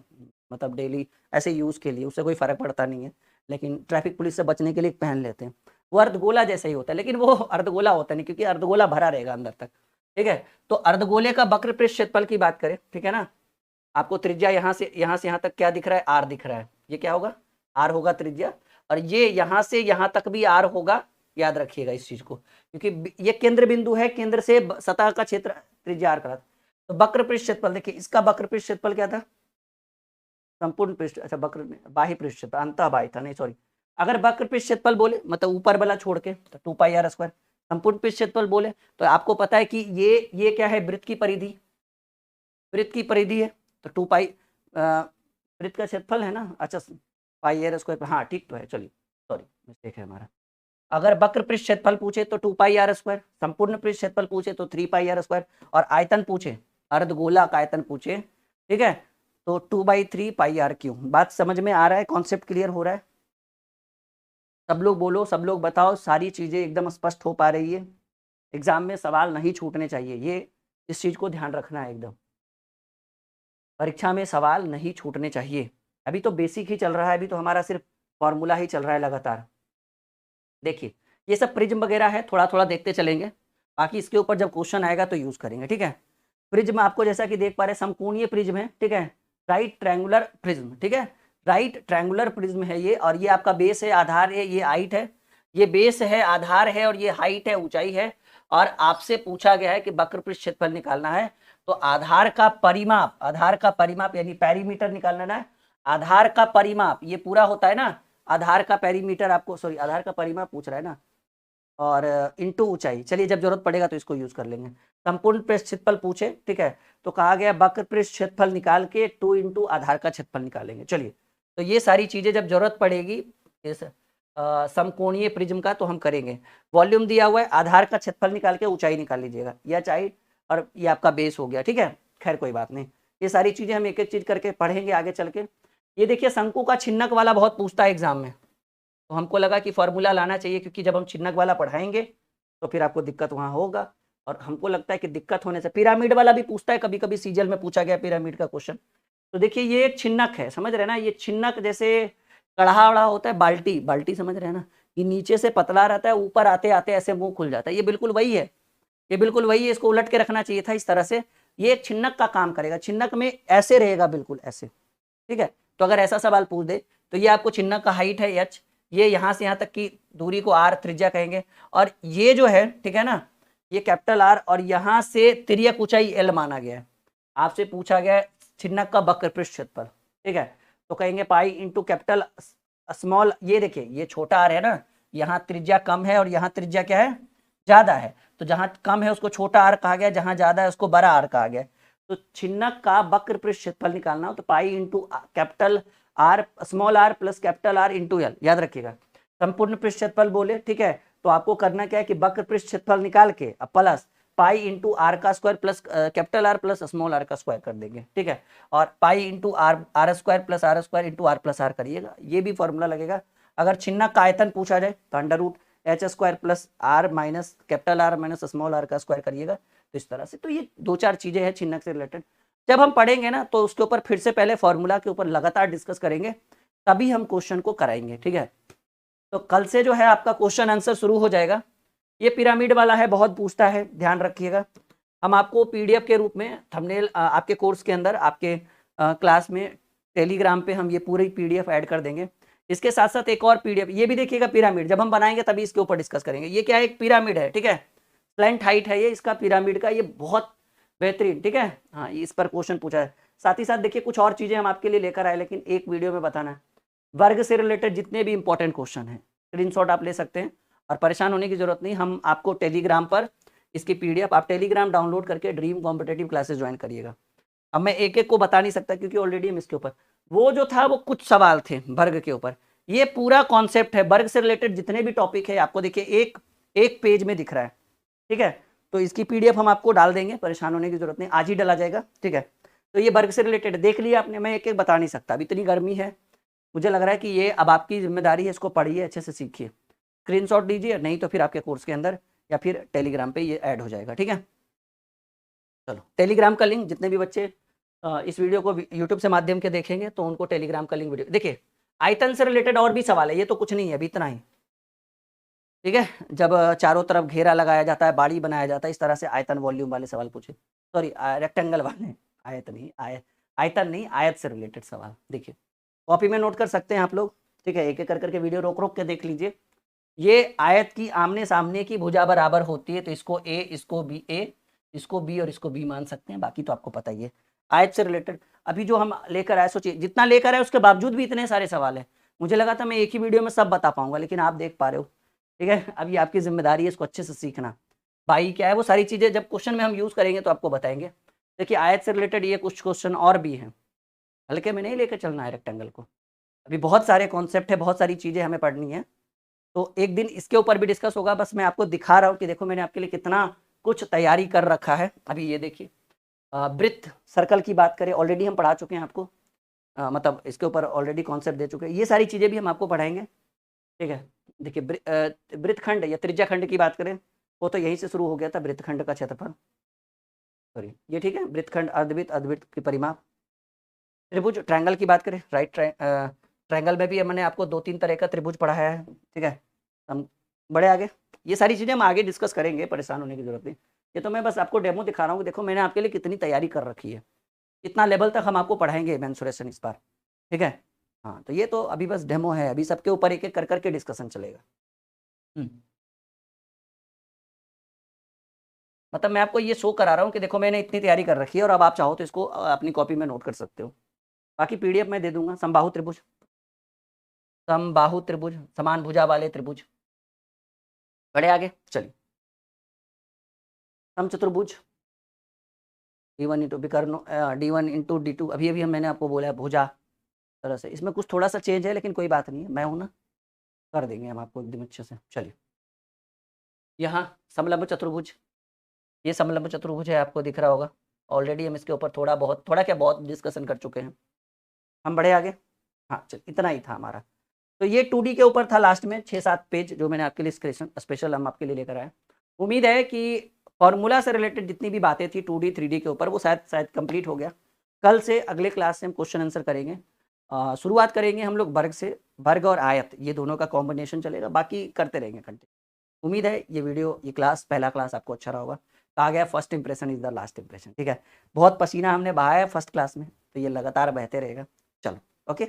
Speaker 1: मतलब डेली ऐसे यूज़ के लिए, उससे कोई फर्क पड़ता नहीं है, लेकिन ट्रैफिक पुलिस से बचने के लिए पहन लेते हैं। वो अर्धगोला जैसा ही होता है, लेकिन वो अर्धगोला होता नहीं, क्योंकि अर्धगोला भरा रहेगा अंदर तक। ठीक है, तो अर्धगोले का वक्र पृष्ठ क्षेत्रफल की बात करें, ठीक है ना, आपको त्रिज्या यहाँ से यहाँ तक क्या दिख रहा है? आर दिख रहा है। ये क्या होगा? आर होगा त्रिज्या। और ये यहाँ से यहाँ तक भी आर होगा, याद रखिएगा इस चीज को, क्योंकि ये केंद्र बिंदु है, केंद्र से सतह का क्षेत्र त्रिज्या आर का। तो वक्र पृष्ठ क्षेत्रफल देखिए, इसका वक्र पृष्ठ क्षेत्रफल क्या था? संपूर्ण पृष्ठ, अच्छा वक्र बाह्य पृष्ठ क्षेत्रफल, अंतः बाह्य था, नहीं सॉरी। अगर वक्र पृष्ठ क्षेत्रफल बोले मतलब ऊपर वाला छोड़ के, तो 2πr²। संपूर्ण पृष्ठ क्षेत्रफल बोले तो आपको पता है कि ये क्या है? वृत्त की परिधि, वृत्त की परिधि है, तो 2π वृत्त का क्षेत्रफल है ना, अच्छा πr², हाँ ठीक तो है, चलिए सॉरी मिस्टेक है हमारा। अगर वक्र पृष्ठ क्षेत्रफल पूछे तो 2πr², संपूर्ण पृष्ठ क्षेत्रफल पूछे तो 3πr², और आयतन पूछे, अर्धगोला का आयतन पूछे, ठीक है, तो 2/3πr3। बात समझ में आ रहा है? कॉन्सेप्ट क्लियर हो रहा है? सब लोग बोलो, सब लोग बताओ, सारी चीजें एकदम स्पष्ट हो पा रही है? एग्जाम में सवाल नहीं छूटने चाहिए, ये इस चीज को ध्यान रखना है एकदम। परीक्षा में सवाल नहीं छूटने चाहिए। अभी तो बेसिक ही चल रहा है, अभी तो हमारा सिर्फ फॉर्मूला ही चल रहा है लगातार। देखिए ये सब प्रिज्म वगैरह है, थोड़ा थोड़ा देखते चलेंगे, बाकी इसके ऊपर जब क्वेश्चन आएगा तो यूज करेंगे, ठीक है। प्रिज्म आपको जैसा कि देख पा रहे हैं, समकोणीय प्रिज्म है, ठीक है, राइट ट्रायंगुलर प्रिज्म, ठीक है, राइट ट्रायंगुलर प्रिज्म है ये, और ये आपका बेस है, आधार है, ये हाइट है, ये बेस है, आधार है, और ये हाइट है, ऊंचाई है। और आपसे पूछा गया है कि वक्र पृष्ठ क्षेत्रफल निकालना है, तो आधार का परिमाप, आधार का परिमाप यानी पेरीमीटर निकालना है। आधार का परिमाप ये पूरा होता है ना, आधार का पेरीमीटर आपको, सॉरी आधार का परिमाप पूछ रहा है ना, और इंटू ऊंचाई, चलिए जब जरूरत पड़ेगा तो इसको यूज कर लेंगे। संपूर्ण पृष्ठ क्षेत्रफल पूछे, ठीक है, तो कहा गया वक्र पृष्ठ क्षेत्रफल निकाल के 2 इंटू आधार का क्षेत्रफल निकालेंगे। चलिए, तो ये सारी चीजें जब जरूरत पड़ेगी इस समकोणीय प्रिज्म का तो हम करेंगे। वॉल्यूम दिया हुआ है, आधार का क्षेत्रफल निकाल के ऊंचाई निकाल लीजिएगा, यह ऊंचाई और ये आपका बेस हो गया, ठीक है। खैर कोई बात नहीं, ये सारी चीजें हम एक एक चीज करके पढ़ेंगे आगे चल के। ये देखिए शंकु का छिन्नक वाला बहुत पूछता है एग्जाम में, तो हमको लगा कि फॉर्मूला लाना चाहिए, क्योंकि जब हम छिन्नक वाला पढ़ाएंगे तो फिर आपको दिक्कत वहाँ होगा, और हमको लगता है कि दिक्कत होने से, पिरामिड वाला भी पूछता है कभी कभी, सीजल में पूछा गया पिरामिड का क्वेश्चन। तो देखिए ये एक छिन्नक है, समझ रहे हैं ना, ये छिन्नक जैसे कढ़ा वड़ा होता है, बाल्टी, बाल्टी समझ रहे हैं ना, ये नीचे से पतला रहता है, ऊपर आते आते ऐसे मुंह खुल जाता है, ये बिल्कुल वही है, ये बिल्कुल वही है, इसको उलट के रखना चाहिए था इस तरह से। ये एक छिन्नक का काम करेगा, छिन्नक में ऐसे रहेगा, बिल्कुल ऐसे, ठीक है। तो अगर ऐसा सवाल पूछ दे तो ये आपको छिन्नक का हाइट है h, ये यहाँ से यहाँ तक की दूरी को r त्रिज्या कहेंगे, और ये जो है, ठीक है ना, ये कैपिटल R, और यहाँ से तिर्यक ऊंचाई L माना गया है। आपसे पूछा गया है छिन्नक का वक्र पृष्ठ क्षेत्रफल, ठीक है, तो कहेंगे पाई इंटू कैपिटल स्मॉल, ये देखिए ये छोटा r है ना, यहाँ त्रिज्या कम है और यहाँ त्रिज्या क्या है? ज्यादा है, तो जहाँ कम है उसको छोटा r कहा गया, जहाँ ज्यादा है उसको बड़ा r कहा गया। तो छिन्नक का वक्र पृष्ठ क्षेत्रफल निकालना हो तो pi into capital R, small R plus capital R into L, याद रखिएगा। संपूर्ण पृष्ठ क्षेत्रफल बोले, ठीक है, तो आपको करना क्या है कि वक्र पृष्ठ क्षेत्रफल निकाल के प्लस पाई इंटू आर का square plus capital R plus small R का स्क्वायर कर देंगे, ठीक है, और pi into R square plus R square into R plus R करिएगा, ये भी फॉर्मूला लगेगा। अगर छिन्नक का आयतन पूछा जाए तो under root H square plus R minus capital R minus small R का स्क्वायर करिएगा, तो इस तरह से। तो ये दो चार चीजें हैं छिन्नक से रिलेटेड, जब हम पढ़ेंगे ना तो उसके ऊपर फिर से पहले फॉर्मूला के ऊपर लगातार डिस्कस करेंगे, तभी हम क्वेश्चन को कराएंगे, ठीक है। तो कल से जो है आपका क्वेश्चन आंसर शुरू हो जाएगा। ये पिरामिड वाला है, बहुत पूछता है, ध्यान रखिएगा। हम आपको पीडीएफ के रूप में थंबनेल आपके कोर्स के अंदर, आपके क्लास में टेलीग्राम पे हम ये पूरी पीडीएफ ऐड कर देंगे। इसके साथ साथ एक और पीडीएफ ये भी देखिएगा, पिरामिड जब हम बनाएंगे तभी इसके ऊपर डिस्कस करेंगे। ये क्या है, एक पिरामिड है, ठीक है, स्लेंट हाइट है ये इसका पिरामिड का, ये बहुत बेहतरीन, ठीक है। हाँ, इस पर क्वेश्चन पूछा है। साथ ही साथ देखिए कुछ और चीजें हम आपके लिए लेकर आए, लेकिन एक वीडियो में बताना है। वर्ग से रिलेटेड जितने भी इंपॉर्टेंट क्वेश्चन हैं स्क्रीनशॉट आप ले सकते हैं, और परेशान होने की जरूरत नहीं। हम आपको टेलीग्राम पर इसकी पीडीएफ, आप टेलीग्राम डाउनलोड करके ड्रीम कॉम्पिटेटिव क्लासेस ज्वाइन करिएगा। अब मैं एक एक को बता नहीं सकता क्योंकि ऑलरेडी हम इसके ऊपर, वो जो था वो कुछ सवाल थे वर्ग के ऊपर, ये पूरा कॉन्सेप्ट है वर्ग से रिलेटेड जितने भी टॉपिक है आपको देखिए एक पेज में दिख रहा है, ठीक है। तो इसकी पीडीएफ हम आपको डाल देंगे, परेशान होने की जरूरत नहीं, आज ही डाला जाएगा, ठीक है। तो ये वर्ग से रिलेटेड देख लिया आपने, मैं एक एक बता नहीं सकता, अब इतनी गर्मी है, मुझे लग रहा है कि ये अब आपकी जिम्मेदारी है, इसको पढ़िए, अच्छे से सीखिए, स्क्रीनशॉट दीजिए, नहीं तो फिर आपके कोर्स के अंदर या फिर टेलीग्राम पे ये ऐड हो जाएगा, ठीक है। चलो, टेलीग्राम का लिंक जितने भी बच्चे इस वीडियो को यूट्यूब से माध्यम के देखेंगे तो उनको टेलीग्राम का लिंक, वीडियो देखिए। आयतन से रिलेटेड और भी सवाल है, ये तो कुछ नहीं है, अभी इतना ही, ठीक है। जब चारों तरफ घेरा लगाया जाता है, बाड़ी बनाया जाता है, इस तरह से आयतन वॉल्यूम वाले सवाल पूछे, सॉरी रेक्टेंगल वाले, आयतन नहीं, आयत से रिलेटेड सवाल देखिए, कॉपी में नोट कर सकते हैं आप लोग, ठीक है। एक एक कर करके वीडियो रोक रोक के देख लीजिए। ये आयत की आमने सामने की भुजा बराबर होती है, तो इसको ए, इसको बी, ए, इसको बी और इसको बी मान सकते हैं, बाकी तो आपको पता ही है। आयत से रिलेटेड अभी जो हम लेकर आए, सोचिए जितना लेकर आए उसके बावजूद भी इतने सारे सवाल हैं। मुझे लगा था मैं एक ही वीडियो में सब बता पाऊंगा, लेकिन आप देख पा रहे हो, ठीक है। अभी आपकी जिम्मेदारी है इसको अच्छे से सीखना। बाई क्या है, वो सारी चीज़ें जब क्वेश्चन में हम यूज़ करेंगे तो आपको बताएंगे। देखिए आयत से रिलेटेड ये कुछ क्वेश्चन और भी हैं, हल्के में नहीं लेकर चलना है रेक्टेंगल को, अभी बहुत सारे कॉन्सेप्ट है, बहुत सारी चीज़ें हमें पढ़नी है, तो एक दिन इसके ऊपर भी डिस्कस होगा। बस मैं आपको दिखा रहा हूँ कि देखो मैंने आपके लिए कितना कुछ तैयारी कर रखा है। अभी ये देखिए, वृत्त सर्कल की बात करें, ऑलरेडी हम पढ़ा चुके हैं आपको, मतलब इसके ऊपर ऑलरेडी कॉन्सेप्ट दे चुके हैं, ये सारी चीज़ें भी हम आपको पढ़ाएंगे, ठीक है। देखिए वृत्तखंड या त्रिज्याखंड की बात करें, वो तो यहीं से शुरू हो गया था, वृत्तखंड का क्षेत्रफल, सॉरी ये ठीक है, वृत्तखंड, अर्धवृत्त, अर्धवृत्त की परिमाप, त्रिभुज ट्रायंगल की बात करें, राइट ट्रायंगल में भी मैंने आपको 2-3 तरह का त्रिभुज पढ़ाया है, ठीक है। हम बड़े आगे, ये सारी चीज़ें हम आगे डिस्कस करेंगे, परेशान होने की जरूरत नहीं। ये तो मैं बस आपको डेमो दिखा रहा हूँ कि देखो मैंने आपके लिए कितनी तैयारी कर रखी है, इतना लेवल तक हम आपको पढ़ाएंगे मेंसुरेशन इस बार, ठीक है। हाँ, तो ये तो अभी बस डेमो है, अभी सबके ऊपर एक एक कर करके डिस्कशन चलेगा। मतलब मैं आपको ये शो करा रहा हूँ कि देखो मैंने इतनी तैयारी कर रखी है, और अब आप चाहो तो इसको अपनी कॉपी में नोट कर सकते हो। बाकी पीडीएफ मैं दे दूंगा। समबाहु त्रिभुज, समबाहु त्रिभुज, समान भुजा वाले त्रिभुज, बड़े आगे चलिए। समचतुर्भुज, D1 इंटू विकर्ण, D1 इंटू D2, अभी अभी मैंने आपको बोला है भुजा तरह से, इसमें कुछ थोड़ा सा चेंज है लेकिन कोई बात नहीं है, मैं हूं ना, कर देंगे हम आपको एकदम अच्छे से। चलिए, यहाँ समलंब चतुर्भुज, ये समलंब चतुर्भुज है, आपको दिख रहा होगा, ऑलरेडी हम इसके ऊपर थोड़ा क्या बहुत डिस्कशन कर चुके हैं। हम बड़े आगे, हाँ चल इतना ही था हमारा। तो ये 2D के ऊपर था, लास्ट में 6-7 पेज जो मैंने आपके लिए स्पेशल हम आपके लिए लेकर आए। उम्मीद है कि फॉर्मूला से रिलेटेड जितनी भी बातें थी 2D 3D के ऊपर, वो शायद कंप्लीट हो गया। कल से अगले क्लास से हम क्वेश्चन आंसर करेंगे। शुरुआत करेंगे हम लोग वर्ग से, वर्ग और आयत ये दोनों का कॉम्बिनेशन चलेगा, बाकी करते रहेंगे कंटिन्यू। उम्मीद है ये वीडियो, ये क्लास, पहला क्लास आपको अच्छा रहा होगा। कहा गया first impression is the last impression, ठीक है। बहुत पसीना हमने बहाया है फर्स्ट क्लास में, तो ये लगातार बहते रहेगा। चलो ओके।